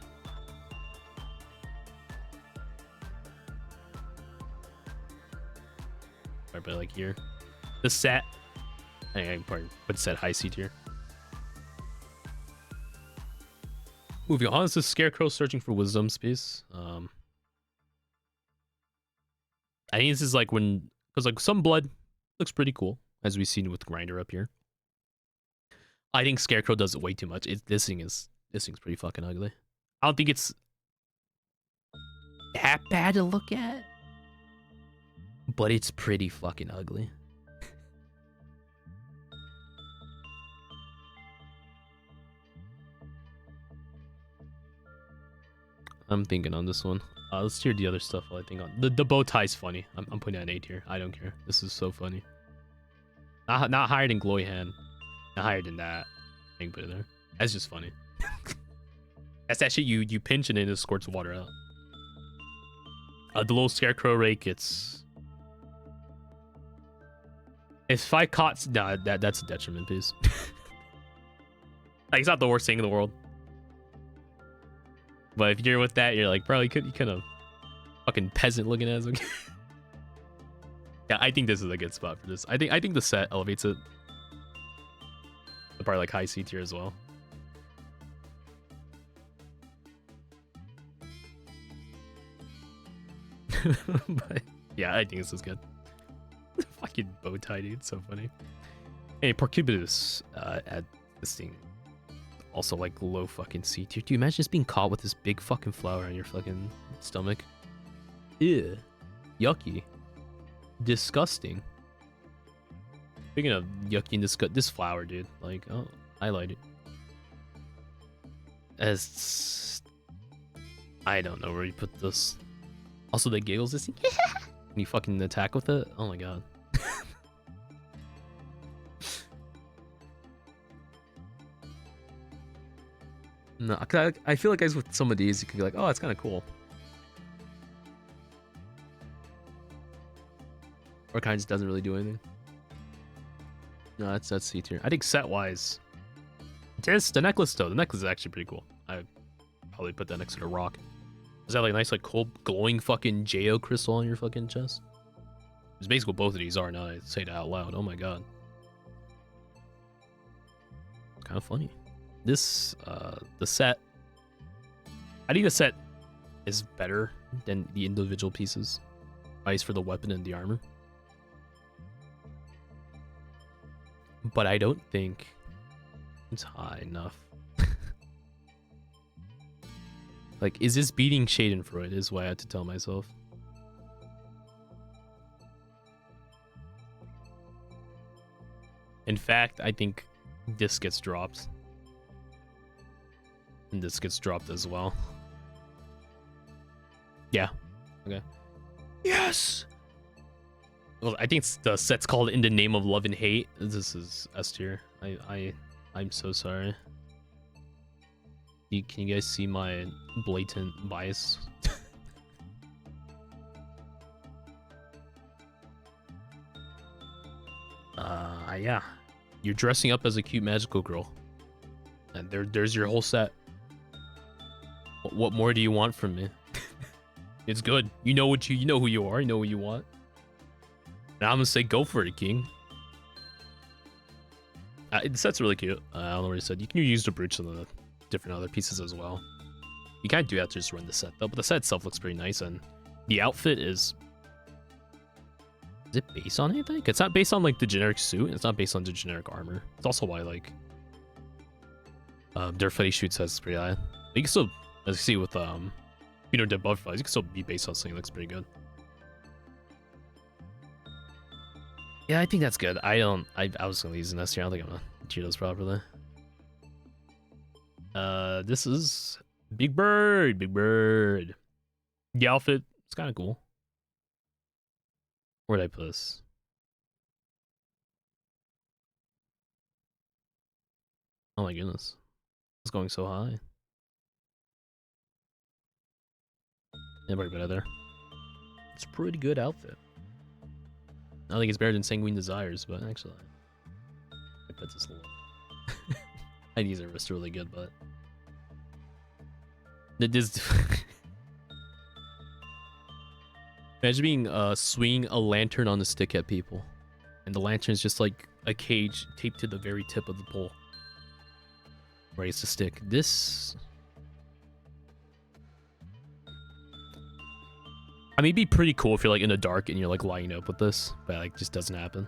Right, but like here, the set, I can probably put set high C tier. Moving on, this is Scarecrow searching for wisdom space. I think this is like when, because like some blood looks pretty cool, as we've seen with Grinder up here. I think Scarecrow does it way too much. This thing's pretty fucking ugly. I don't think it's that bad to look at, but it's pretty fucking ugly. I'm thinking on this one. Let's hear the other stuff while I think on. The bow tie's funny. I'm putting it at 8 here. I don't care. This is so funny. Not higher than Glowy Hand. Not higher than that. I can put it there. That's just funny. That's that shit you pinch and it just squirts water out. The little Scarecrow rake, it's 5 cots. Nah, that's a detriment piece. Like, it's not the worst thing in the world. But if you're with that, you're like, bro, you kind of fucking peasant looking ass. Yeah, I think this is a good spot for this. I think the set elevates it. Probably like high C tier as well. But yeah, I think this is good. Fucking bow tie, dude, so funny. Hey, Porcupidus at this thing. Also like low fucking C tier. Do you imagine just being caught with this big fucking flower on your fucking stomach? Ew. Yucky. Disgusting. Speaking of yucky and disgust, this flower, dude. Like, oh, I like it. As I don't know where you put this. Also, the giggles this thing. Can you fucking attack with it? Oh my god. No, I feel like guys with some of these, you could be like, oh, it's kind of cool. Or kind of just doesn't really do anything. No, that's C tier. I think set wise, there's the necklace though. The necklace is actually pretty cool. I'd probably put that next to the rock. Is that like nice, like cool, glowing fucking E.G.O crystal on your fucking chest? It's basically what both of these are now. I say that out loud. Oh my god. Kind of funny. This, the set. I think the set is better than the individual pieces. At least for the weapon and the armor. But I don't think it's high enough. Like, is this beating Schadenfreude is what I had to tell myself. In fact, I think this gets dropped. And this gets dropped as well. Yeah. Okay. Yes! Well, I think the set's called In the Name of Love and Hate. This is S tier. I'm so sorry. Can you guys see my blatant bias? Yeah. You're dressing up as a cute magical girl. And there's your whole set. What more do you want from me? It's good. You know what you know who you are. You know what you want. And I'm gonna say go for it, King. The set's really cute. I don't know what he said. You can use the brooch on the different other pieces as well. You can't do that to just run the set though, but the set itself looks pretty nice, and the outfit is it based on anything? It's not based on like the generic suit, it's not based on the generic armor. It's also why like their footy shoot says it's pretty high. You can still, as you see with dead butterflies, you can still be based on something that looks pretty good. Yeah, I think that's good. I was gonna use an S tier. I don't think I'm gonna tier those properly. This is Big Bird. Big Bird. The outfit, it's kind of cool. Where'd I put this? Oh my goodness. It's going so high. Yeah, pretty better there. It's a pretty good outfit. I think it's better than Sanguine Desires, but actually, I put this a little. I think these are just really good, but it is. Imagine being swinging a lantern on a stick at people, and the lantern is just like a cage taped to the very tip of the pole, where it's the stick. This, I mean, it'd be pretty cool if you're like in the dark and you're like lining up with this, but like just doesn't happen.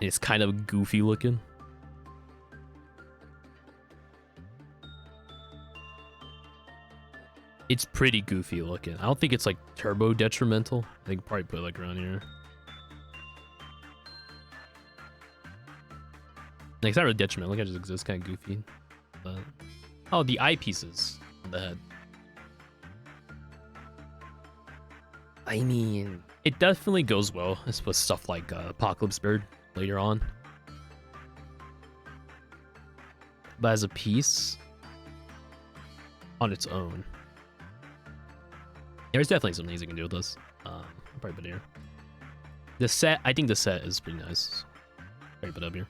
It's kind of goofy looking. It's pretty goofy looking. I don't think it's like turbo detrimental. I think probably put it like around here. Like, it's not really detrimental. Like, it just exists, kind of goofy. But oh, the eyepieces on the head. I mean, it definitely goes well with stuff like Apocalypse Bird later on. But as a piece on its own, there's definitely some things you can do with this. I'll probably put it here. The set, I think the set is pretty nice. Probably put it up here.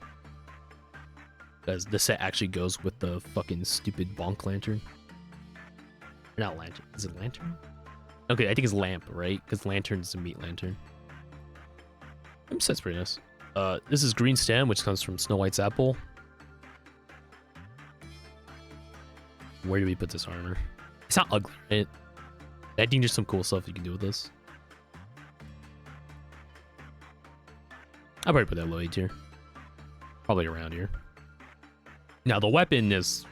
Because the set actually goes with the fucking stupid bonk lantern. Or not lantern. Is it lantern? Okay, I think it's lamp, right? Because lantern's a meat lantern. The set's pretty nice. This is Green Stem, which comes from Snow White's apple. Where do we put this armor? It's not ugly, right? I think there's some cool stuff you can do with this. I'll probably put that low A tier. Probably around here. Now the weapon is,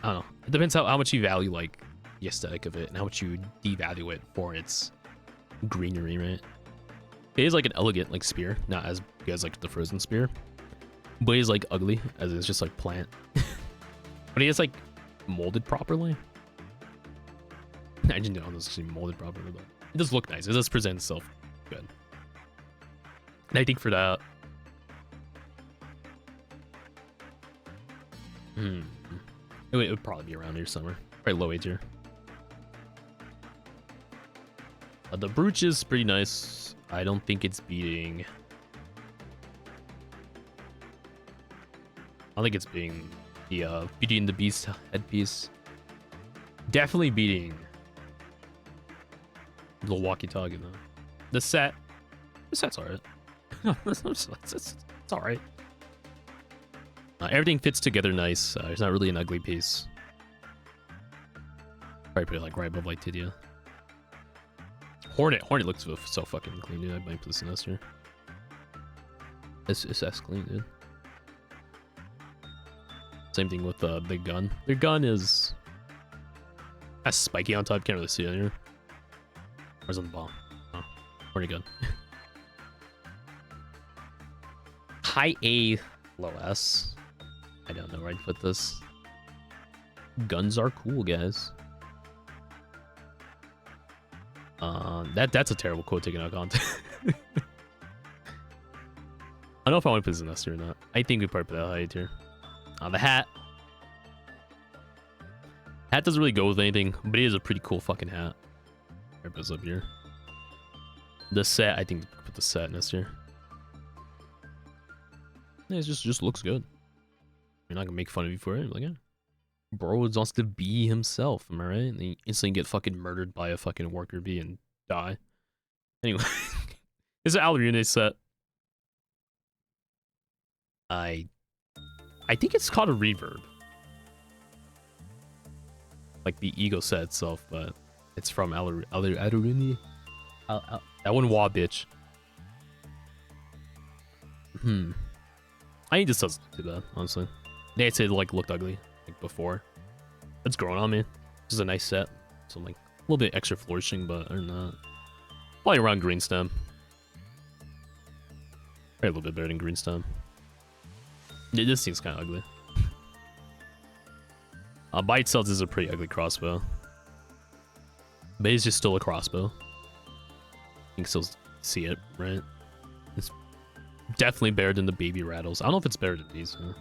I don't know. It depends how much you value like the aesthetic of it and how much you devalue it for its greenery, right? It is like an elegant like spear, not as good as like the frozen spear, but it is like ugly as it's just like plant. But it is like molded properly. I didn't know this actually molded properly, but it does look nice. It does present itself good. And I think for that, it would probably be around here somewhere. Probably low A tier. The brooch is pretty nice. I don't think it's beating. I don't think it's beating the Beauty and the Beast headpiece. Definitely beating the walkie-talkie though. The set's alright. It's alright. Everything fits together nice. It's not really an ugly piece. Probably put it like right above like Tidia. Hornet looks so fucking clean, dude. I might put this in S tier. It's S clean, dude. Same thing with the gun. Their gun is as spiky on top. Can't really see it here. Where's on the bottom? Oh, Hornet gun. high A, low S. I don't know where I'd put this. Guns are cool, guys. That's a terrible quote taken out of context. I don't know if I want to put this in S tier or not. I think we probably put that high tier. The hat. Hat doesn't really go with anything, but it is a pretty cool fucking hat. Right, put this up here. The set, I think put the set in S tier. Yeah, it just looks good. You're not gonna make fun of you for it. Like, yeah. Bro wants to be himself, am I right? And then you instantly get fucking murdered by a fucking worker bee and die. Anyway, it's an Alurine set. I think it's called a reverb. Like the E.G.O set itself, but it's from Alurine. That one wah bitch. I think this doesn't look too bad, honestly. They said it like looked ugly like before. It's growing on me. This is a nice set. So like a little bit extra flourishing, but other than that, probably around green stem. Probably a little bit better than green stem. Yeah, this thing's kind of ugly. By itself, this is a pretty ugly crossbow. But it's just still a crossbow. You can still see it, right? It's definitely better than the baby rattles. I don't know if it's better than these. Huh?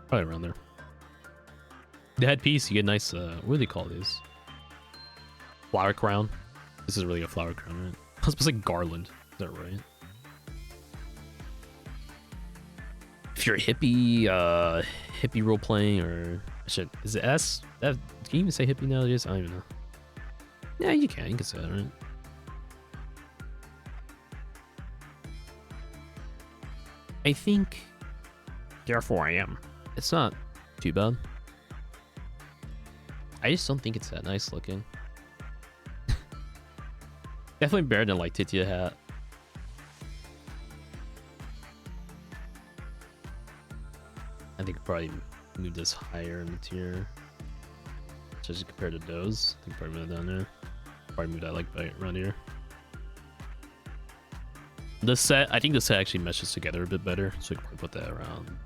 Probably around there. The headpiece, you get nice, what do they call these? Flower crown. This is really a flower crown, right? I was supposed to say garland. Is that right? If you're a hippie, hippie role playing, or shit, is it S? That can you even say hippie nowadays? I don't even know. Yeah, you can. You can say that, right? I think. Therefore, I am. It's not too bad. I just don't think it's that nice looking. Definitely better than like Titia hat. I think probably move this higher in the tier. Just compared to those. I think probably move that down there. Probably move that like right around here. The set, I think the set actually meshes together a bit better. So we can probably put that around.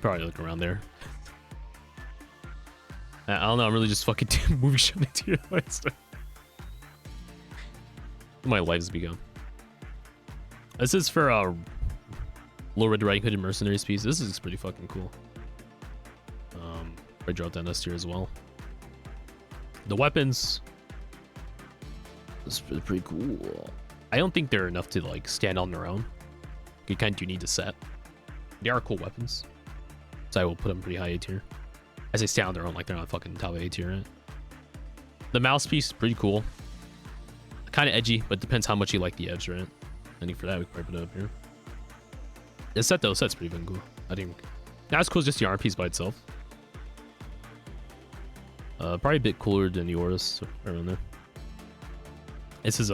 Probably look around there. I don't know, I'm really just fucking movie showing tier list. My life's begun. This is for Low Red Riding Hood and Mercenaries piece. This is pretty fucking cool. I dropped down this tier as well. The weapons. This is pretty cool. I don't think they're enough to like stand on their own. You kind of do need to set. They are cool weapons. So I will put them pretty high A tier. I say stand on their own, like they're not fucking top A tier, right? The mouse piece, pretty cool. Kind of edgy, but depends how much you like the edge, right? I think for that, we can probably put it up here. This set, though, set's pretty fucking cool. I think not as cool as just the arm piece by itself. Probably a bit cooler than the Oris, so around there. This is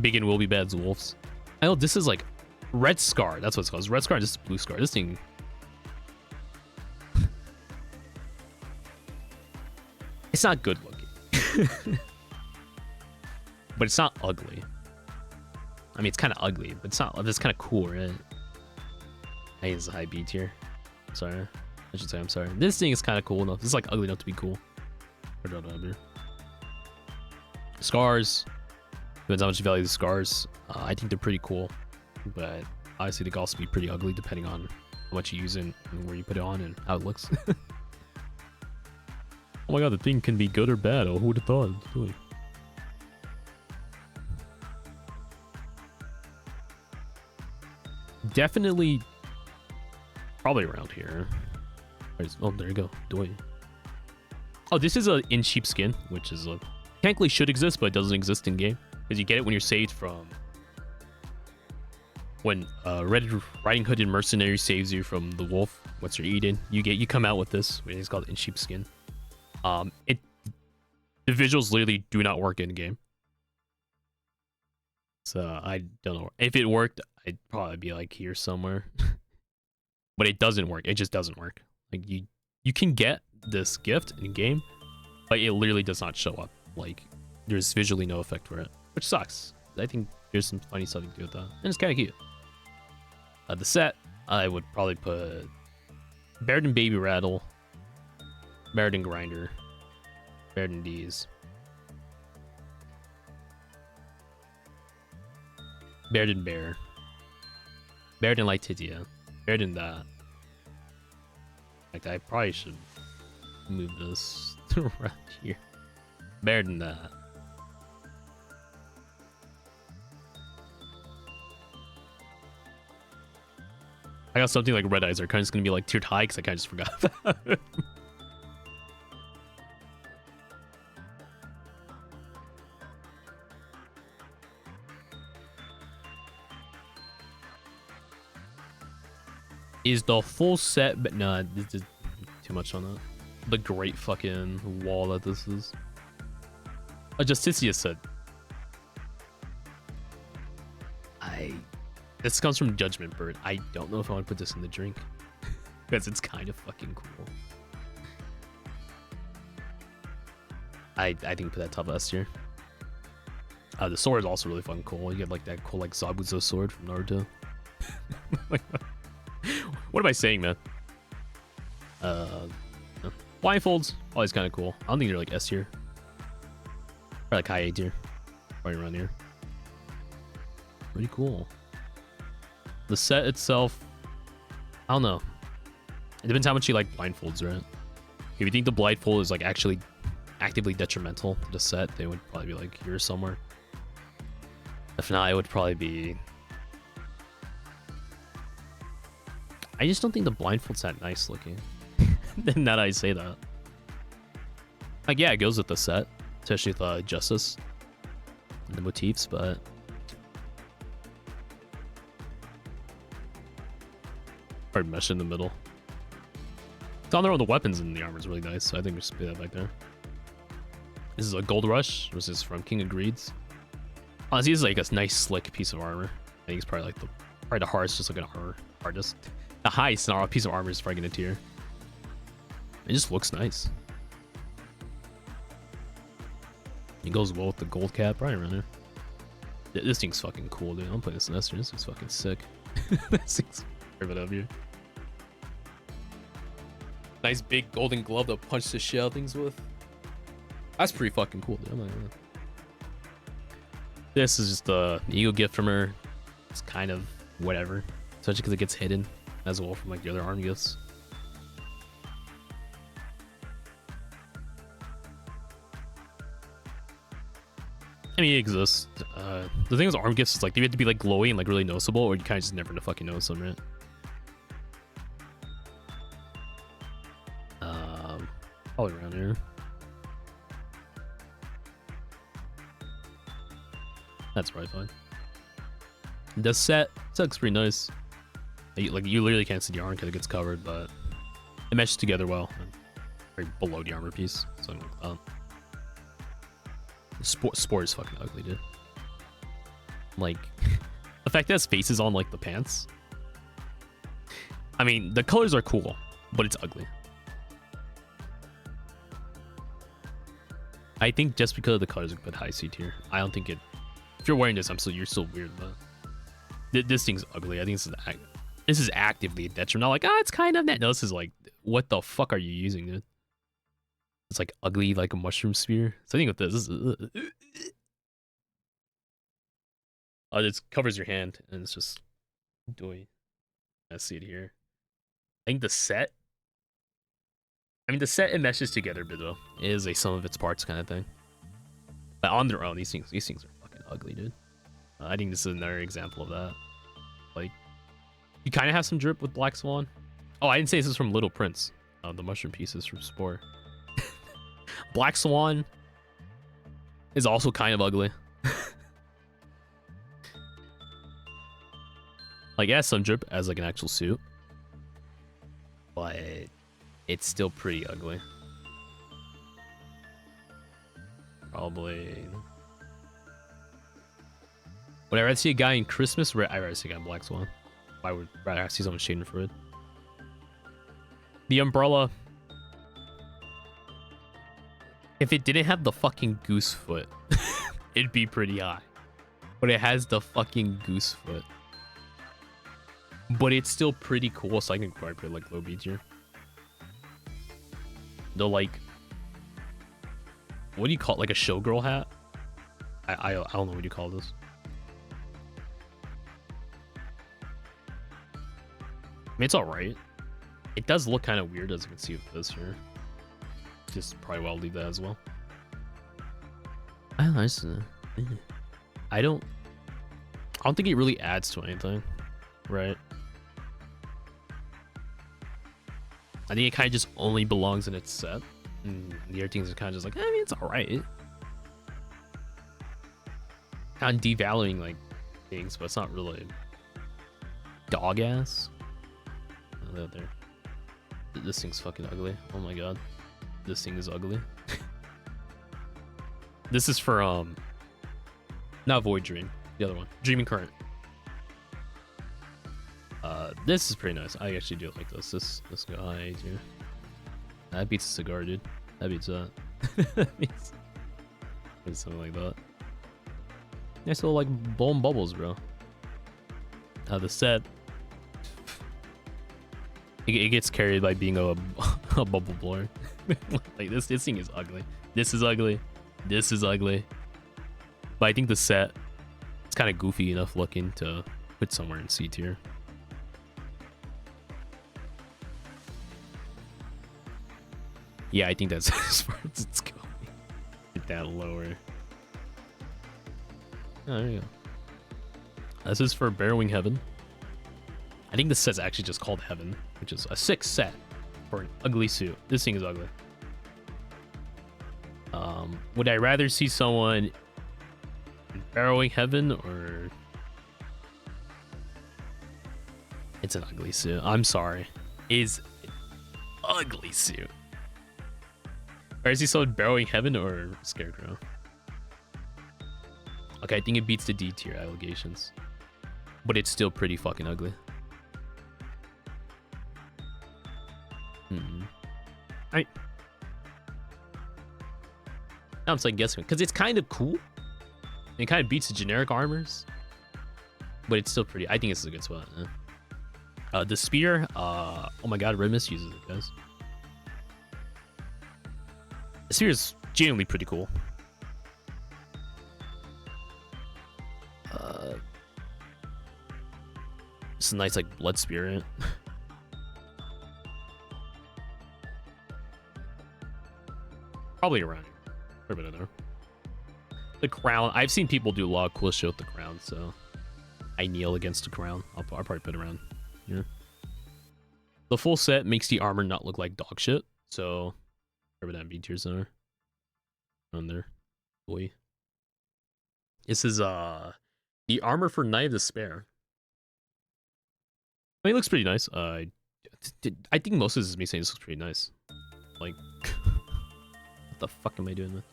Big and Will Be Bad's Wolves. I know this is like Red Scar. That's what it's called. It's Red Scar. This is Blue Scar. This thing. It's not good looking, but it's not ugly. I mean, it's kind of ugly, but it's not. It's kind of cool, right? I think it's a high B tier. Sorry, I should say I'm sorry. This thing is kind of cool enough. This is like ugly enough to be cool. Scars. Depends how much you value the scars. I think they're pretty cool, but obviously they can also be pretty ugly depending on how much you use it and where you put it on and how it looks. Oh my god, the thing can be good or bad. Oh, who would have thought? Really. Definitely, probably around here. Oh, there you go. Doy. Oh, this is a in sheepskin, which is a technically should exist, but it doesn't exist in game because you get it when you're saved from when Red Riding Hood and Mercenary saves you from the wolf. What's you're eating? You come out with this. It's called in sheepskin. The visuals literally do not work in game. So I don't know. If it worked, I'd probably be like here somewhere. But it doesn't work. It just doesn't work. Like you can get this gift in game, but it literally does not show up like there's visually no effect for it, which sucks. I think there's some funny stuff to do with that, and it's kind of cute. The set, I would probably put Baird Baby Rattle, Baird Grinder, Baird D's, Baird Bear, Baird Lititia, Baird that. Like, I probably should move this around here. Baird that. I got something like Red Eyes are kind of just gonna be like tiered high because I kind of just forgot about it. Is the full set, but nah, this is too much on that. The great fucking wall that this is. A Justicia set. This comes from Judgment Bird. I don't know if I want to put this in the drink because it's kind of fucking cool. I think put that top S tier. The sword is also really fucking cool. You get like that cool like Zabuza sword from Naruto. Like, what am I saying, man? Blindfolds always kind of cool. I don't think they're like S tier. Or like high A tier. Right around here. Pretty cool. The set itself, I don't know. It depends how much you like blindfolds, right? If you think the blindfold is like actually actively detrimental to the set, they would probably be like here somewhere. If not, it would probably be. I just don't think the blindfold's that nice looking. Now that I say that, like, yeah, it goes with the set, especially with Justice and the motifs, but. Hard mesh in the middle. It's on there on the weapons and the armor is really nice, so I think we should put that back there. This is a Gold Rush. This is from King of Greeds. Honestly, this is like a nice slick piece of armor. I think it's probably like the hardest, just like an armor hardest. The highest piece of armor is probably gonna tier. It just looks nice. It goes well with the gold cap right around here. This thing's fucking cool, dude. I'm putting this in S tier. This thing's fucking sick. This thing's it up here. Nice big golden glove to punch the shell things with. That's pretty fucking cool, dude. I'm not gonna... This is just the E.G.O gift from her. It's kind of whatever, especially because it gets hidden as well from like the other arm gifts. I mean, it exists. The thing with arm gifts is like they have to be like glowy and like really noticeable, or you kind of just never fucking notice them, right? Probably around here. That's probably fine. The set looks pretty nice. Like you literally can't see the arm because it gets covered, but it meshes together well. Right below the armor piece, something like that. Sport is fucking ugly, dude. Like the fact that his face is on like the pants. I mean, the colors are cool, but it's ugly. I think just because of the colors, it's a bit high C tier. I don't think it. If you're wearing this, you're still weird, but this thing's ugly. I think this is actively a detriment. Not like, it's kind of net. No, this is like, what the fuck are you using, dude? It's like ugly, like a mushroom spear. So I think with this it covers your hand, and it's just doy. I see it here. I think the set. I mean, the set it meshes together a bit though. It is a sum of its parts kind of thing. But on their own, these things are fucking ugly, dude. I think this is another example of that. Like, you kind of have some drip with Black Swan. Oh, I didn't say this is from Little Prince. The mushroom pieces from Spore. Black Swan is also kind of ugly. Like, it has some drip as like an actual suit, but it's still pretty ugly. Probably. Would I rather see a guy in Christmas, or I'd rather see a guy in Black Swan? I would rather see someone shading for it. The umbrella. If it didn't have the fucking goose foot, it'd be pretty high. But it has the fucking goose foot. But it's still pretty cool, so I can probably put like low B tier. The like, what do you call it? Like a showgirl hat? I don't know what you call this. I mean, it's alright. It does look kind of weird, as you can see with this here. Just probably well leave that as well. I don't think it really adds to anything, right? I think it kind of just only belongs in its set. And the other things are kind of just like, I mean, it's alright. Kind of devaluing like things, but it's not really dog ass. Oh, there. This thing's fucking ugly. Oh my god. This thing is ugly. This is for not Void Dream, the other one. Dreaming Current. This is pretty nice. I actually do like this. This guy too. That beats a cigar, dude. That beats that. That beats something like that. Nice little like blowing bubbles, bro. The set. It gets carried by being a bubble blower. Like this thing is ugly. This is ugly. This is ugly. But I think the set, it's kind of goofy enough looking to put somewhere in C tier. Yeah, I think that's as far as it's going. Get that lower. Oh, there you go. This is for Barrowing Heaven. I think this set's actually just called Heaven, which is a 6 set for an ugly suit. This thing is ugly. Would I rather see someone in Barrowing Heaven or... It's an ugly suit. I'm sorry. Is an ugly suit. Or is he someone Barrowing Heaven or Scarecrow? Okay, I think it beats the D tier allegations. But it's still pretty fucking ugly. Alright. Now I'm like guessing because it's kind of cool. It kind of beats the generic armors, but it's still pretty. I think this is a good spot. The spear. Oh my god, Redmus uses it, guys. The spear is genuinely pretty cool. It's a nice like blood spirit. Probably around here. A bit of there. The crown. I've seen people do a lot of cool shit with the crown, so I kneel against the crown. I'll probably put it around here. The full set makes the armor not look like dog shit, so whatever that B tier center on there. Boy. This is the armor for Knight of Despair. I mean, it looks pretty nice. I think most of this is me saying this looks pretty nice. Like, what the fuck am I doing with?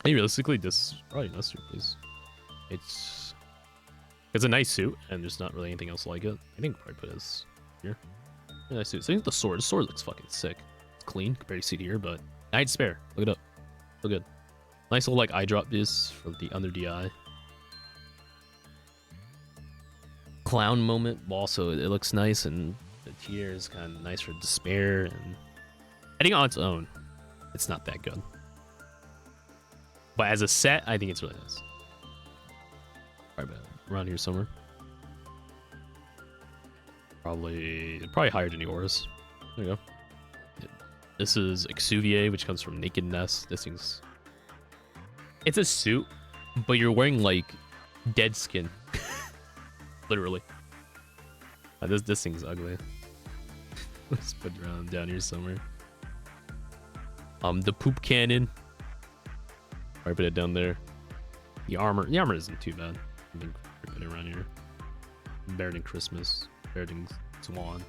I mean, realistically, this is probably not suit, please. It's a nice suit, and there's not really anything else like it. I think I'll probably put this here. Nice suit. So I think the sword looks fucking sick. It's clean compared to here, but Knight of Despair. Look it up. So good. Nice little like eye drop this for the under the eye. Clown moment also, it looks nice, and the tier is kind of nice for Despair, and I think on its own it's not that good, but as a set I think it's really nice. Probably around here somewhere, probably higher than the Auras. There you go. This is Exuviae, which comes from Nakedness. This thing's, it's a suit, but you're wearing like dead skin. Literally. This thing's ugly. Let's put it around down here somewhere. The poop cannon. Probably put it down there. The armor isn't too bad. I think put it around here. Better than Christmas. Better than Swan.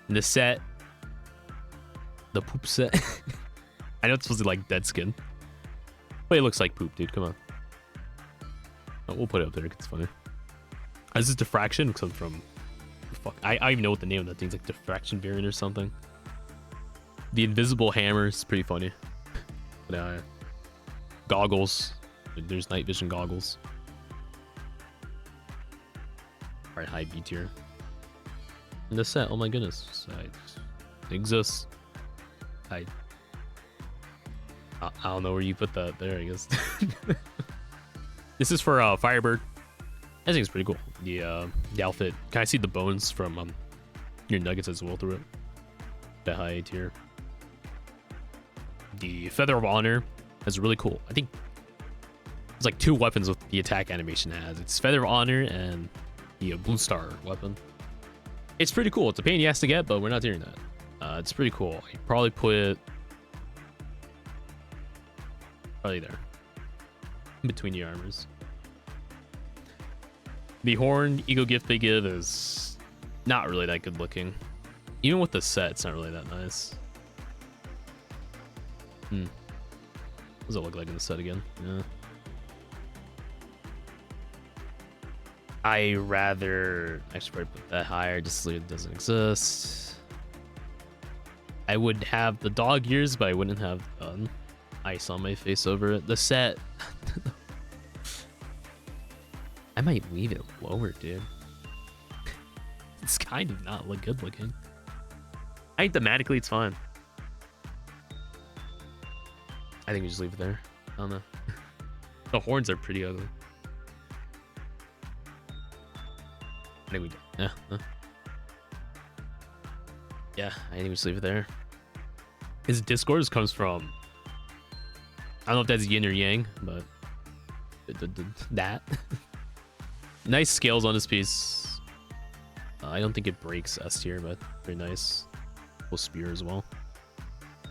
And the set. The poop set. I know it's supposed to be like dead skin, but it looks like poop, dude. Come on. Oh, we'll put it up there. It's funny. This is diffraction. Comes from fuck. I don't even know what the name of that thing's like. Diffraction variant or something. The invisible hammer is pretty funny. But, goggles. There's night vision goggles. Alright, high B tier. And the set, oh my goodness. It exists. I don't know where you put that there, I guess. This is for Firebird. I think it's pretty cool. The outfit. Can I see the bones from your nuggets as well through it? The high A tier. The Feather of Honor is really cool. I think there's like 2 weapons with the attack animation it has. It's Feather of Honor and the Blue Star weapon. It's pretty cool. It's a pain in the ass to get, but we're not doing that. It's pretty cool. I'd probably put it probably there. In between the armors. The horn E.G.O gift they give is not really that good looking. Even with the set, it's not really that nice. What does it look like in the set again? Yeah. I rather actually probably put that higher just so it doesn't exist. I would have the dog ears, but I wouldn't have ice on my face over it. The set. I might leave it lower, dude. It's kind of not look good looking. I think thematically it's fine. I think we just leave it there. I don't know. The horns are pretty ugly. I think we do. Yeah. Yeah, I think we just leave it there. His Discord comes from, I don't know if that's yin or yang, but that. Nice scales on this piece. I don't think it breaks S tier, but very nice. Full spear as well.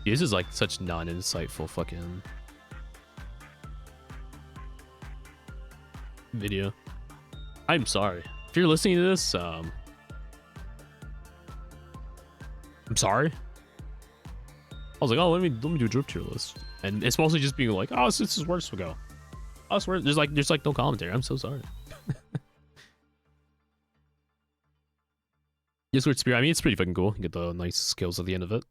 This is like such non-insightful fucking video. I'm sorry. If you're listening to this, I'm sorry. I was like, oh, let me do a drip tier list. And it's mostly just being like, oh, this is worse will go. Oh, it's worse. There's like no commentary. I'm so sorry. Discord Spear, I mean, it's pretty fucking cool. You get the nice skills at the end of it.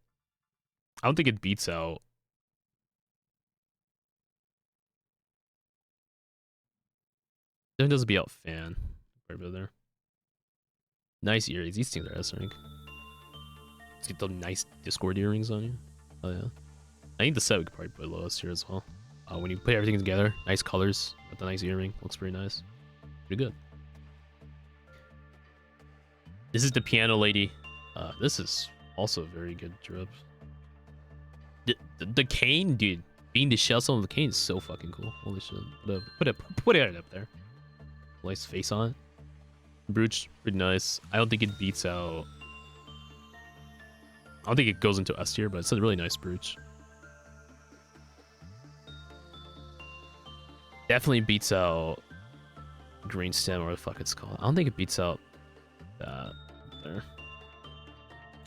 I don't think it beats out. It doesn't beat out Fan. Right about there. Nice earrings. These things are S rank. Let's get the nice Discord earrings on you. Oh yeah. I think the set we could probably put lowest here as well. When you put everything together, nice colors with the nice earring. Looks pretty nice. Pretty good. This is the piano lady. This is also a very good drip. The cane, dude. Being the shell zone of the cane is so fucking cool. Holy shit. Put it up there. Nice face on it. Brooch, pretty nice. I don't think it beats out. I don't think it goes into S tier, but it's a really nice brooch. Definitely beats out Green Stem or what the fuck it's called. I don't think it beats out that there.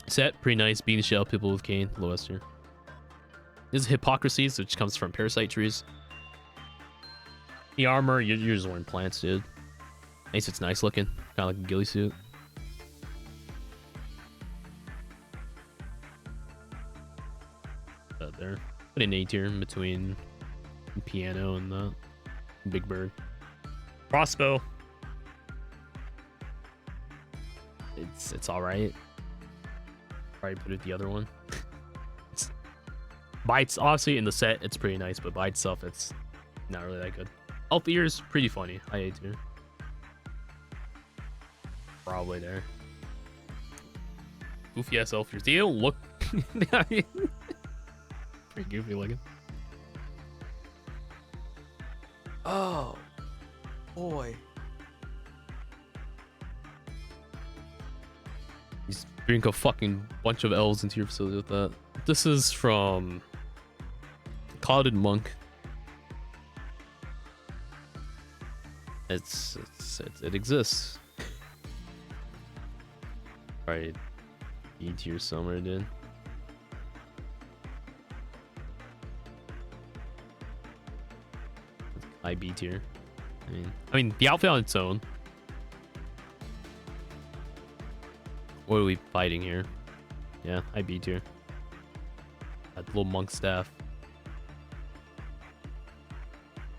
Set, pretty nice. Being the shell, people with cane, low S tier. This is Hypocrisies, which comes from Parasite Trees. The armor, you're just wearing plants, dude. Nice, it's nice looking. Kind of like a ghillie suit. There. Put an A tier in between the piano and the Big Bird. Crossbow. It's alright. Probably put it the other one. Obviously in the set it's pretty nice, but by itself it's not really that good. Elf ears, pretty funny. I A tier. Probably there. Goofy ass elf ears. They don't look pretty goofy looking. Oh boy. He's bring a fucking bunch of elves into your facility with that. This is from Clouded Monk. It exists. Right. E tier somewhere, dude. High B tier. I mean, the outfit on its own. What are we fighting here? Yeah, high B tier. That little monk staff.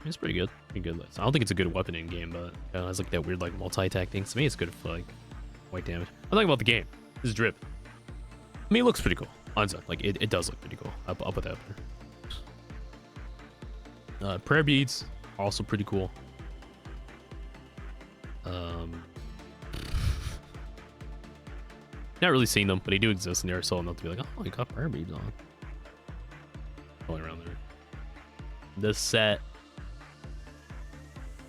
It's pretty good. Pretty good. I don't think it's a good weapon in game, but it has like that weird like multi-attack thing. To me, it's good for like white damage. I'm talking about the game. This is drip. I mean, it looks pretty cool. Honestly, like it does look pretty cool. I'll put that up there. Prayer beads, also pretty cool. Not really seeing them, but they do exist and they're so enough to be like, oh, you got prayer beads on. Going around there. This set.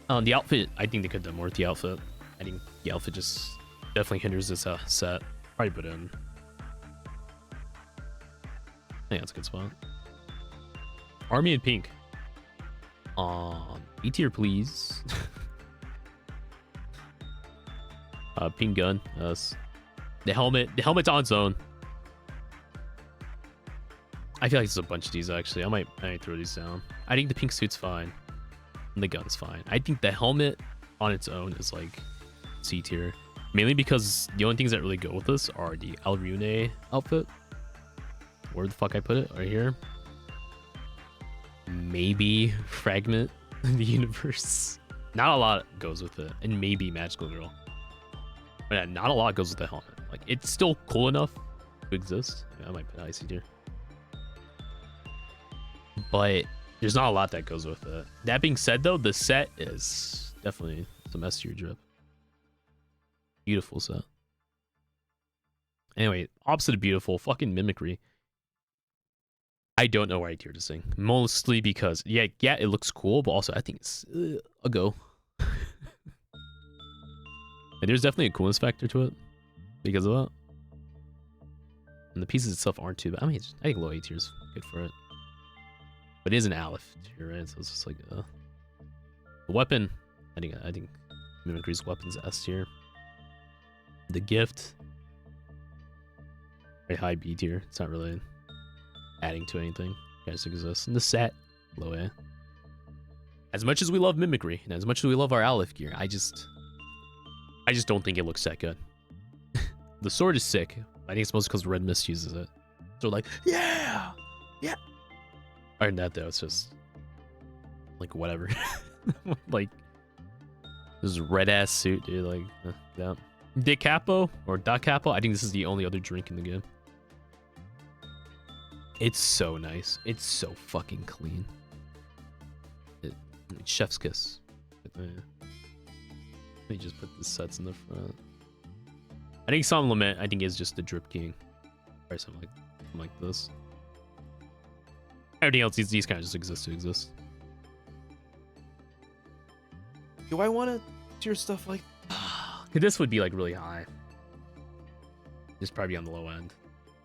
The outfit, I think they could have done more with the outfit. I think the outfit just definitely hinders this set. Probably put in. I think that's a good spot. Army in pink. B tier, please. Pink gun. Yes. The helmet's on its own. I feel like there's a bunch of these actually. I might throw these down. I think the pink suit's fine. And the gun's fine. I think the helmet on its own is like C tier. Mainly because the only things that really go with this are the Alrune outfit. Where the fuck I put it? Right here. Maybe Fragment of the Universe. Not a lot goes with it. And maybe Magical Girl. But yeah, not a lot goes with the helmet. Like, it's still cool enough to exist. Yeah, I might put IC tier. But there's not a lot that goes with it. That being said, though, the set is definitely some S tier drip. Beautiful set. Anyway, opposite of beautiful, fucking mimicry. I don't know why I tiered this thing. Mostly because, yeah, it looks cool, but also I think it's a go. And there's definitely a coolness factor to it because of that. And the pieces itself aren't too bad. I mean, I think low A tier is good for it. But it is an Aleph tier, right? So it's just like the weapon. I think mimicry's weapons S tier. The gift, very high B tier. It's not really adding to anything. It just exists. And the set, low A. As much as we love mimicry and as much as we love our Aleph gear, I just don't think it looks that good. The sword is sick. I think it's mostly because Red Mist uses it. So like, yeah. Other than that, though, it's just like whatever. Like this red ass suit, dude. Like, yeah. De Capo or Da Capo. I think this is the only other drink in the game. It's so nice. It's so fucking clean. Chef's kiss. Let me just put the sets in the front. I think Solemn Lament, I think, is just the drip king. Or something like this. Everything else, these kind of just exist to exist. Do I want to tier stuff like? This would be like really high. This probably on the low end.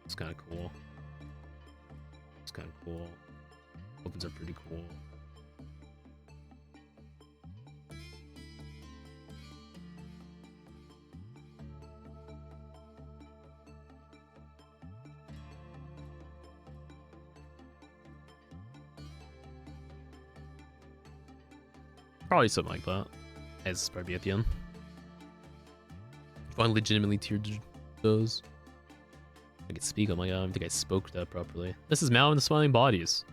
It's kind of cool. It's kind of cool. Weapons are pretty cool. Probably something like that. As probably at the end. If I legitimately tiered those. I could speak. Oh my god, I don't think I spoke that properly. This is Mal and the Smiling Bodies.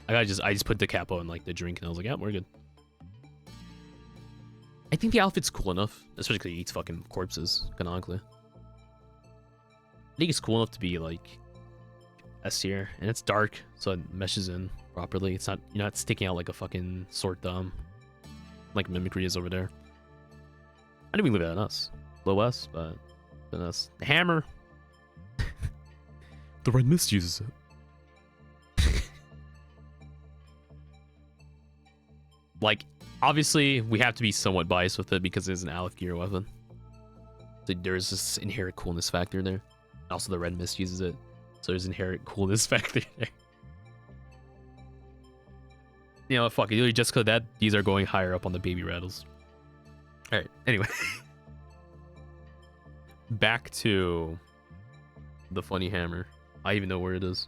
I just put the capo in like the drink and I was like, yeah, we're good. I think the outfit's cool enough, especially because he eats fucking corpses, canonically. I think it's cool enough to be like S tier, and it's dark, so it meshes in properly. It's not, you're not sticking out like a fucking sword thumb, like mimicry is over there. I didn't even leave it on us, low S, but then us. The hammer. The Red Mist uses it. Like, obviously, we have to be somewhat biased with it because it's an Aleph gear weapon. So there's this inherent coolness factor there. Also, the Red Mist uses it, so there's inherent coolness factor there. You know, fuck it. Just because that these are going higher up on the baby rattles. All right. Anyway, back to the funny hammer. I even know where it is.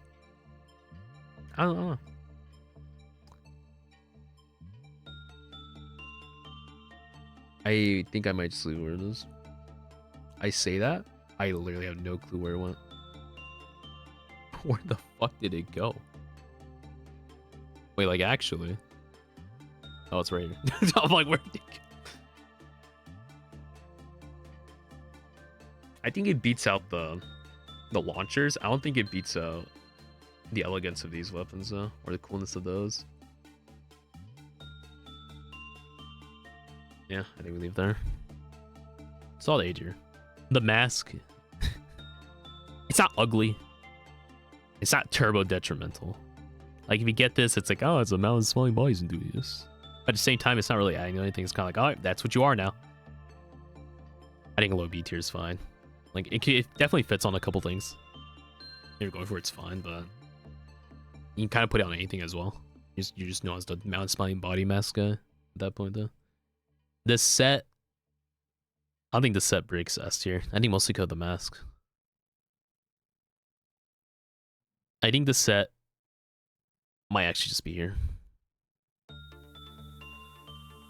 I don't know. I think I might just leave where it is. I say that. I literally have no clue where it went. Where the fuck did it go? Wait, like actually? Oh, it's right here. I'm like, where did it go? I think it beats out the launchers. I don't think it beats out the elegance of these weapons though, or the coolness of those. Yeah, I think we leave there. Solid A tier. The mask. It's not ugly. It's not turbo detrimental. Like if you get this, it's like, oh, it's a mountain smelling boys enthusiast. But at the same time, it's not really adding anything. It's kind of like, oh, that's what you are now. I think a low B tier is fine. Like it definitely fits on a couple things. You're going for it's fine, but you can kind of put it on anything as well. You just know as the mountain smiling body mask guy at that point though. This set, I don't think the set breaks S tier. I think mostly because of the mask. I think the set might actually just be here.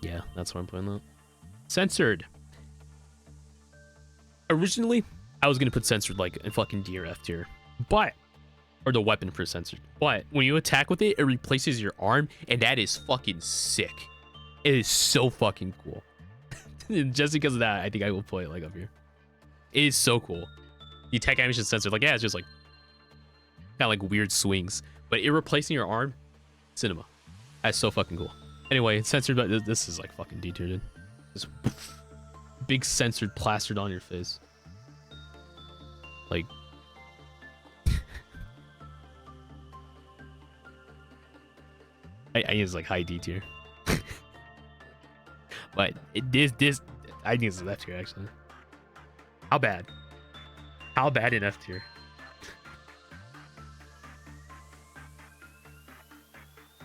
Yeah, that's where I'm putting that. Censored. Originally, I was gonna put censored like in fucking D or F tier, but or the weapon for censored. But when you attack with it, it replaces your arm, and that is fucking sick. It is so fucking cool. Just because of that, I think I will play it like up here. It is so cool. The attack animation censored, like yeah, it's just like kind of like weird swings, but it replacing your arm, cinema. That's so fucking cool. Anyway, censored, but this is like fucking D tier, dude. Just big censored plastered on your face. Like I use like high D tier. But this I think it's F tier actually. How bad? How bad in F tier?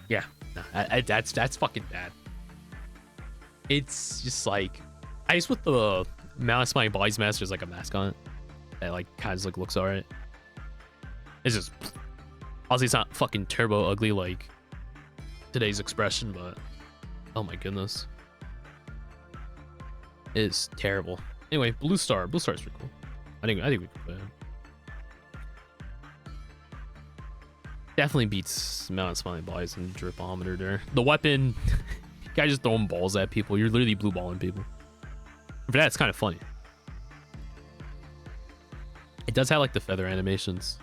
Yeah, no, that's fucking bad. It's just like I just with the mouse my body's master is like a mask on it. That like kind of like looks alright. It's just obviously it's not fucking turbo ugly like today's expression, but oh my goodness, it's terrible. Anyway, blue star is pretty cool. I think we could put it. Definitely beats mountain smiling bodies and dripometer there. The weapon, you guys just throwing balls at people. You're literally blue balling people. For that, it's kind of funny. It does have like the feather animations.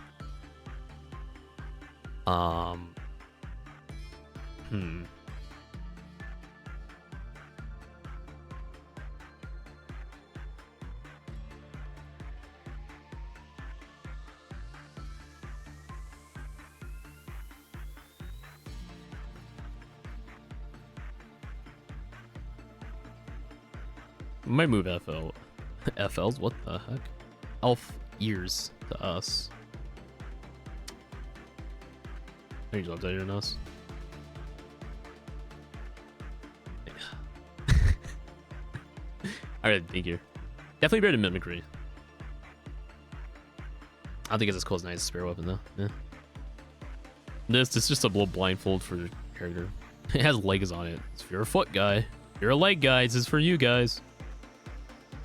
Might move FLs, what the heck? Elf ears to us. I think it's updated on us. Alright, thank you. Definitely better than mimicry. I don't think it's as cool as Knight's spare weapon though. Yeah. This is just a little blindfold for the character. It has legs on it. If you're a foot guy, if you're a leg guy, this is for you guys.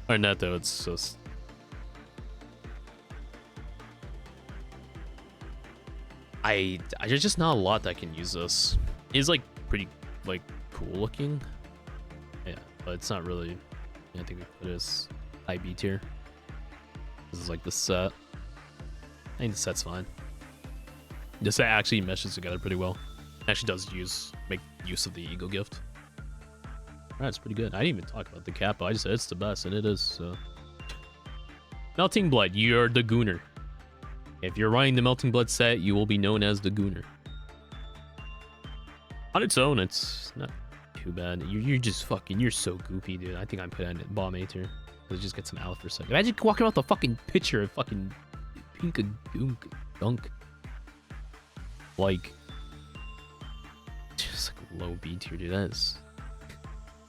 Or not though, it's just there's just not a lot that can use this. It's like pretty like cool looking. Yeah, but it's not really. I think we put it as high B tier. This is like the set. I think the set's fine. The set actually meshes together pretty well. It actually does make use of the E.G.O gift. Alright, it's pretty good. I didn't even talk about the cap, but I just said it's the best, and it is. So. Melting Blood, you're the Gooner. If you're running the Melting Blood set, you will be known as the Gooner. On its own, it's not too bad. You're just fucking, you're so goopy, dude. I think I'm putting it bomb A tier. Let's just get some Alpha for a second. Imagine walking out the fucking picture of fucking pink dunk. Like, just like low B tier, dude. That is.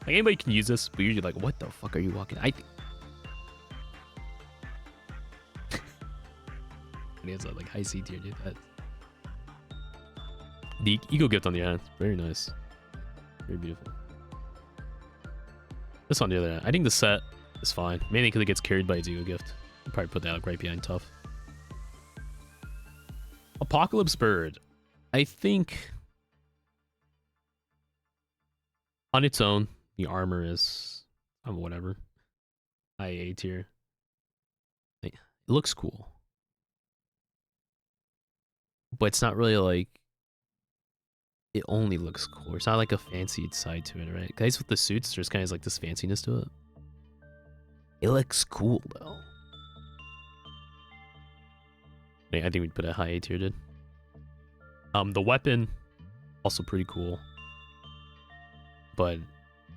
Like anybody can use this, but you're like, what the fuck are you walking? I think it's like high C tier, dude. The E.G.O gift on the end, very nice, very beautiful. This on the other hand, I think the set is fine, mainly because it gets carried by its E.G.O gift. I'll probably put that right behind tough. Apocalypse Bird. I think on its own, the armor is whatever. IA tier. It looks cool. But it's not really like it only looks cool. It's not like a fancied side to it, right? Guys with the suits, there's kind of like this fanciness to it. It looks cool though. I think we'd put a high A tier, dude. The weapon, also pretty cool. But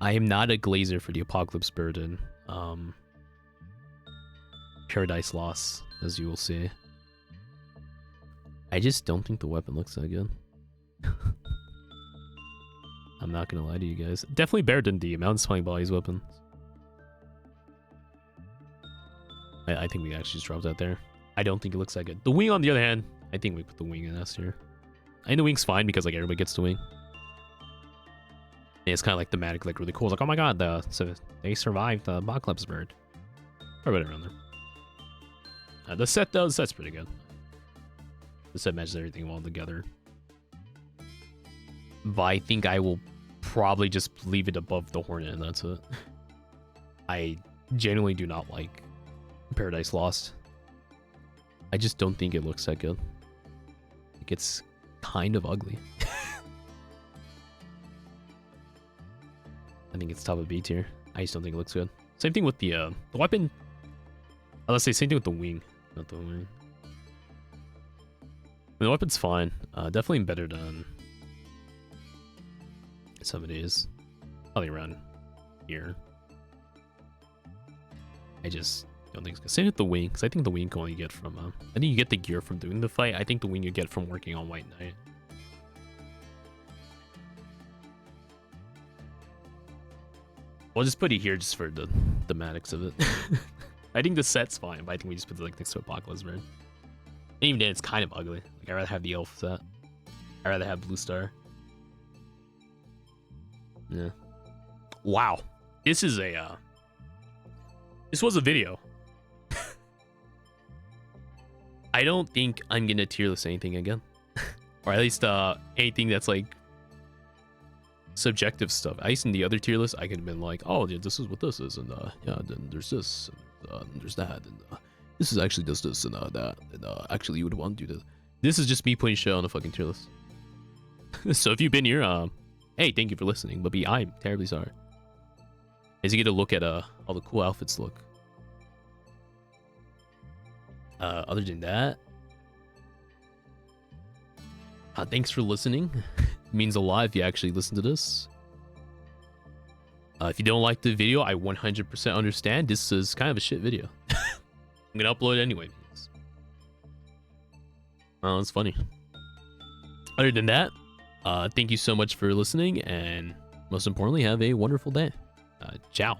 I am not a glazer for the Apocalypse Bird and Paradise Lost, as you will see. I just don't think the weapon looks that good. I'm not gonna lie to you guys. Definitely better than the Mountain Spawning Body's weapons. I think we actually just dropped that there. I don't think it looks that good. The wing, on the other hand, I think we put the wing in S tier. I think the wing's fine because like everybody gets the wing. And it's kind of like thematic, like really cool. It's like, oh my god, so they survived the Apocalypse Bird. Or whatever on there. The set though, the set's pretty good. The set matches everything well together. But I think I will probably just leave it above the Hornet and that's it. I genuinely do not like Paradise Lost. I just don't think it looks that good. Like it's kind of ugly. I think it's top of B tier. I just don't think it looks good. Same thing with the weapon. Let's say same thing with the wing. Not the wing. The weapon's fine. Definitely better than some of it is. Probably around here. I just don't think it's good. Same with the wing, because I think the wing can only get from I think you get the gear from doing the fight. I think the wing you get from working on White Knight. We'll just put it here just for the thematics of it. I think the set's fine, but I think we just put it like next to Apocalypse Bird. Even then, it's kind of ugly. Like I'd rather have the elf set. I'd rather have Blue Star. Yeah. Wow. This is a this was a video. I don't think I'm gonna tier list anything again. Or at least anything that's like subjective stuff. At least in the other tier list, I could have been like, oh, yeah, this is what this is, and yeah, then there's this, and there's that, and this is actually does this and that, and actually you would want to do this. This is just me putting shit on a fucking tier list. So if you've been here, hey, thank you for listening. But I'm terribly sorry. As you get to look at all the cool outfits look. Other than that, thanks for listening. It means a lot if you actually listen to this. If you don't like the video, I 100% understand. This is kind of a shit video. I'm gonna upload it anyway. Oh, it's funny. Other than that, thank you so much for listening, and most importantly, have a wonderful day. Ciao.